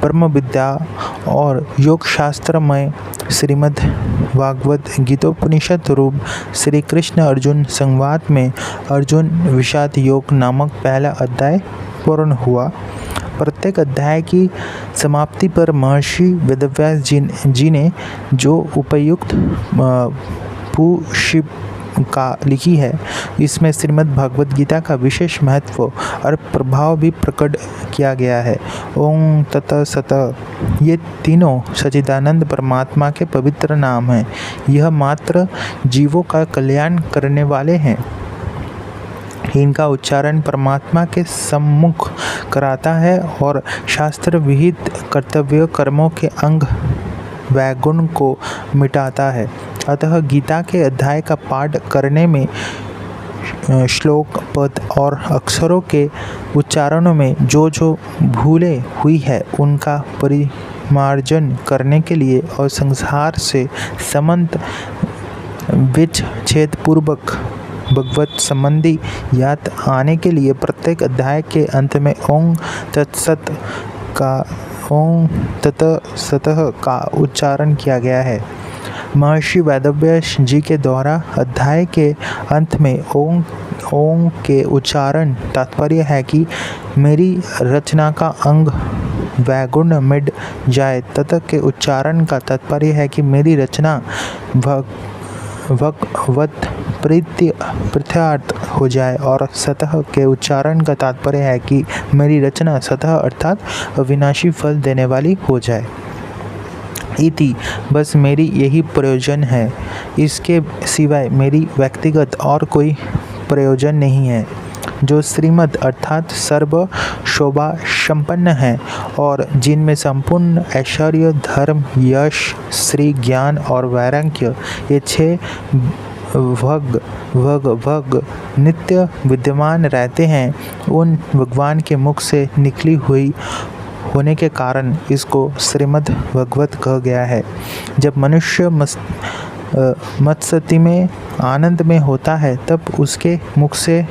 ब्रह्म विद्या और योग शास्त्र में श्रीमद् भागवत गीतोपनिषद रूप श्री कृष्ण अर्जुन संवाद में अर्जुन विषाद योग नामक पहला अध्याय पूर्ण हुआ। प्रत्येक अध्याय की समाप्ति पर महर्षि वेदव्यास जी ने जो उपयुक्त का लिखी है इसमें श्रीमद् भागवत गीता का विशेष महत्व और प्रभाव भी प्रकट किया गया है। ओम तत् सत ये तीनों सच्चिदानंद परमात्मा के पवित्र नाम हैं। यह मात्र जीवों का कल्याण करने वाले हैं। इनका उच्चारण परमात्मा के सम्मुख कराता है और शास्त्र विहित कर्तव्य कर्मों के अंग वैगुण को मिटाता है। अतः गीता के अध्याय का पाठ करने में श्लोक पद और अक्षरों के उच्चारणों में जो भूलें हुई है उनका परिमार्जन करने के लिए और संसार से समन्त विच्छेद पूर्वक भगवत संबंधी याद आने के लिए प्रत्येक अध्याय के अंत में ओम तत्सतः का उच्चारण किया गया है। महर्षि वेदव्यास जी के द्वारा अध्याय के अंत में ओम के उच्चारण तात्पर्य है कि मेरी रचना का अंग वैगुण मिट जाए। तत के उच्चारण का तात्पर्य है कि मेरी रचना भगवत प्रीत्यार्थ हो जाए और सतह के उच्चारण का तात्पर्य है कि मेरी रचना सतह अर्थात अविनाशी फल देने वाली हो जाए। इति बस मेरी यही प्रयोजन है। इसके सिवाय मेरी व्यक्तिगत और कोई प्रयोजन नहीं है। जो श्रीमद् अर्थात सर्व शोभा संपन्न है और जिनमें संपूर्ण ऐश्वर्य धर्म यश श्री ज्ञान और वैराग्य ये 6 भग नित्य विद्यमान रहते हैं, उन भगवान के मुख से निकली हुई होने के कारण इसको श्रीमद् भगवत कहा गया है। जब मनुष्य मत्सति में आनंद में होता है तब उसके मुख से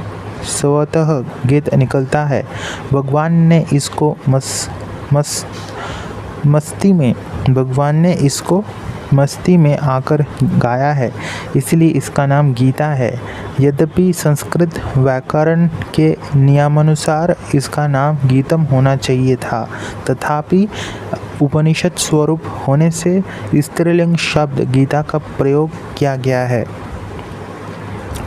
स्वतः गीत निकलता है। भगवान ने इसको मस्ती में आकर गाया है, इसलिए इसका नाम गीता है। यद्यपि संस्कृत व्याकरण के नियमानुसार इसका नाम गीतम होना चाहिए था, तथापि उपनिषद स्वरूप होने से स्त्रीलिंग शब्द गीता का प्रयोग किया गया है।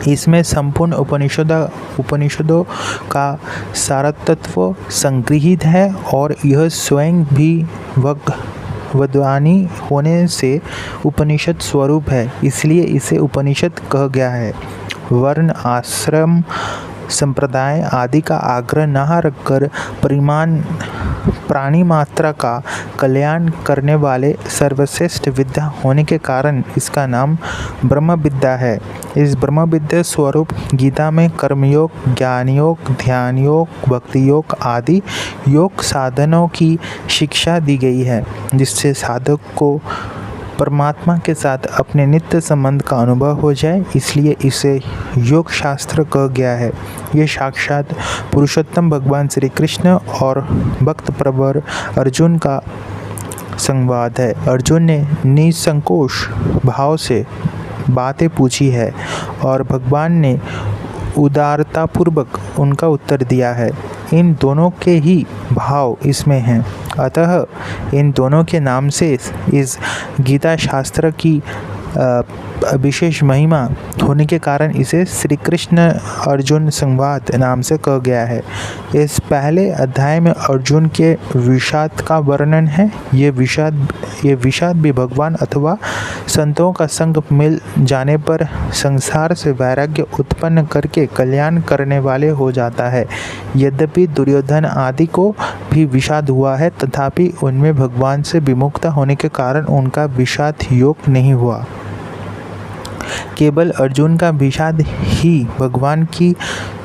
इसमें संपूर्ण उपनिषदों का सारतत्व संग्रहित है और यह स्वयं भी भगवद्वाणी होने से उपनिषद स्वरूप है, इसलिए इसे उपनिषद कहा गया है। वर्ण, आश्रम, संप्रदाय आदि का आग्रह न रखकर प्राणी मात्रा का कल्याण करने वाले सर्वश्रेष्ठ विद्या होने के कारण इसका नाम ब्रह्म विद्या है। इस ब्रह्म विद्या स्वरूप गीता में कर्मयोग, ज्ञान योग, ध्यान योग, भक्ति योग आदि योग साधनों की शिक्षा दी गई है, जिससे साधक को परमात्मा के साथ अपने नित्य संबंध का अनुभव हो जाए, इसलिए इसे योग शास्त्र कहा गया है। ये साक्षात पुरुषोत्तम भगवान श्री कृष्ण और भक्त प्रवर अर्जुन का संवाद है। अर्जुन ने निसंकोच भाव से बातें पूछी है और भगवान ने उदारतापूर्वक उनका उत्तर दिया है। इन दोनों के ही भाव इसमें हैं, अतः इन दोनों के नाम से इस गीता शास्त्र की विशेष महिमा होने के कारण इसे श्री कृष्ण अर्जुन संवाद नाम से कहा गया है। इस पहले अध्याय में अर्जुन के विषाद का वर्णन है। ये विषाद भी भगवान अथवा संतों का संग मिल जाने पर संसार से वैराग्य उत्पन्न करके कल्याण करने वाले हो जाता है। यद्यपि दुर्योधन आदि को भी विषाद हुआ है, तथापि उनमें भगवान से विमुखता होने के कारण उनका विषाद योग नहीं हुआ। केवल अर्जुन का विषाद ही भगवान की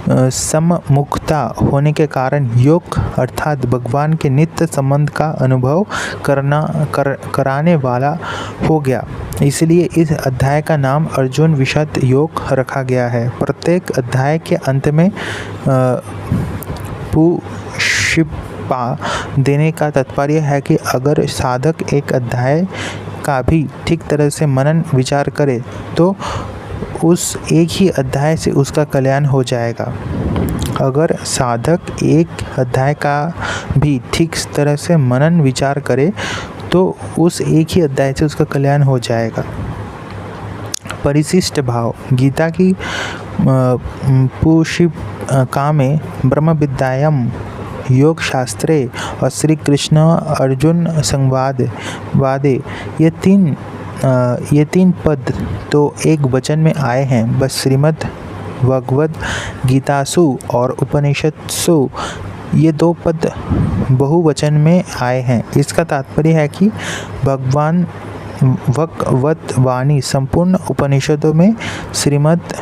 सम्मुखता होने के कारण योग अर्थात भगवान के नित्य संबंध का अनुभव कराने वाला हो गया। इसलिए इस अध्याय का नाम अर्जुन विषाद योग रखा गया है। प्रत्येक अध्याय के अंत में पुष्पा देने का तात्पर्य है कि अगर साधक एक अध्याय का भी ठीक तरह से मनन विचार करे तो उस एक ही अध्याय से उसका कल्याण हो जाएगा। अगर साधक एक अध्याय का भी ठीक तरह से मनन विचार करे तो उस एक ही अध्याय से उसका कल्याण हो जाएगा। परिशिष्ट भाव गीता की पुष्पिका में ब्रह्म विद्यायाम योग शास्त्रे और श्री कृष्ण अर्जुन संवादे ये तीन पद तो एक वचन में आए हैं। बस श्रीमद् भगवद गीतासु और उपनिषत्सु ये दो पद बहुवचन में आए हैं। इसका तात्पर्य है कि भगवान भगवत वाणी संपूर्ण उपनिषदों में श्रीमद्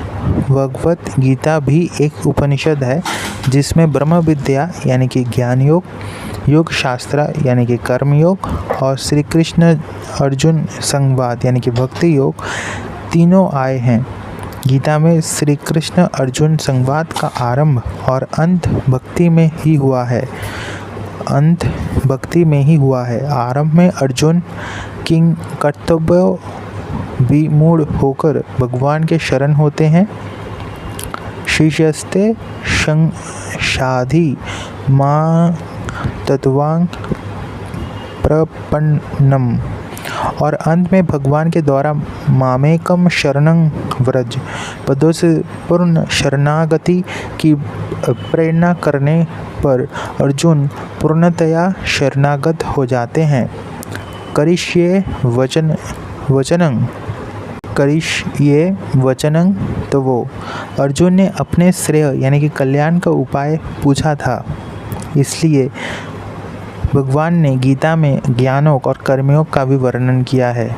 भगवत गीता भी एक उपनिषद है, जिसमें ब्रह्म विद्या यानी कि ज्ञान योग, योग शास्त्र यानी कि कर्म योग और श्री कृष्ण अर्जुन संवाद यानी कि भक्ति योग तीनों आए हैं। गीता में श्री कृष्ण अर्जुन संवाद का आरंभ और अंत भक्ति में ही हुआ है। आरंभ में अर्जुन किंग कर्तव्य विमूढ़ होकर भगवान के शरण होते हैं। शिष्यस्ते संशाधि मां तत्वांग प्रपन्नम और अंत में भगवान के द्वारा मामेकम शरणं व्रज पदों से पूर्ण शरणागति की प्रेरणा करने पर अर्जुन पूर्णतया शरणागत हो जाते हैं। करिष्ये वचनं तो वो अर्जुन ने अपने श्रेय यानी कि कल्याण का उपाय पूछा था, इसलिए भगवान ने गीता में ज्ञानयोग और कर्मयोग का भी वर्णन किया है।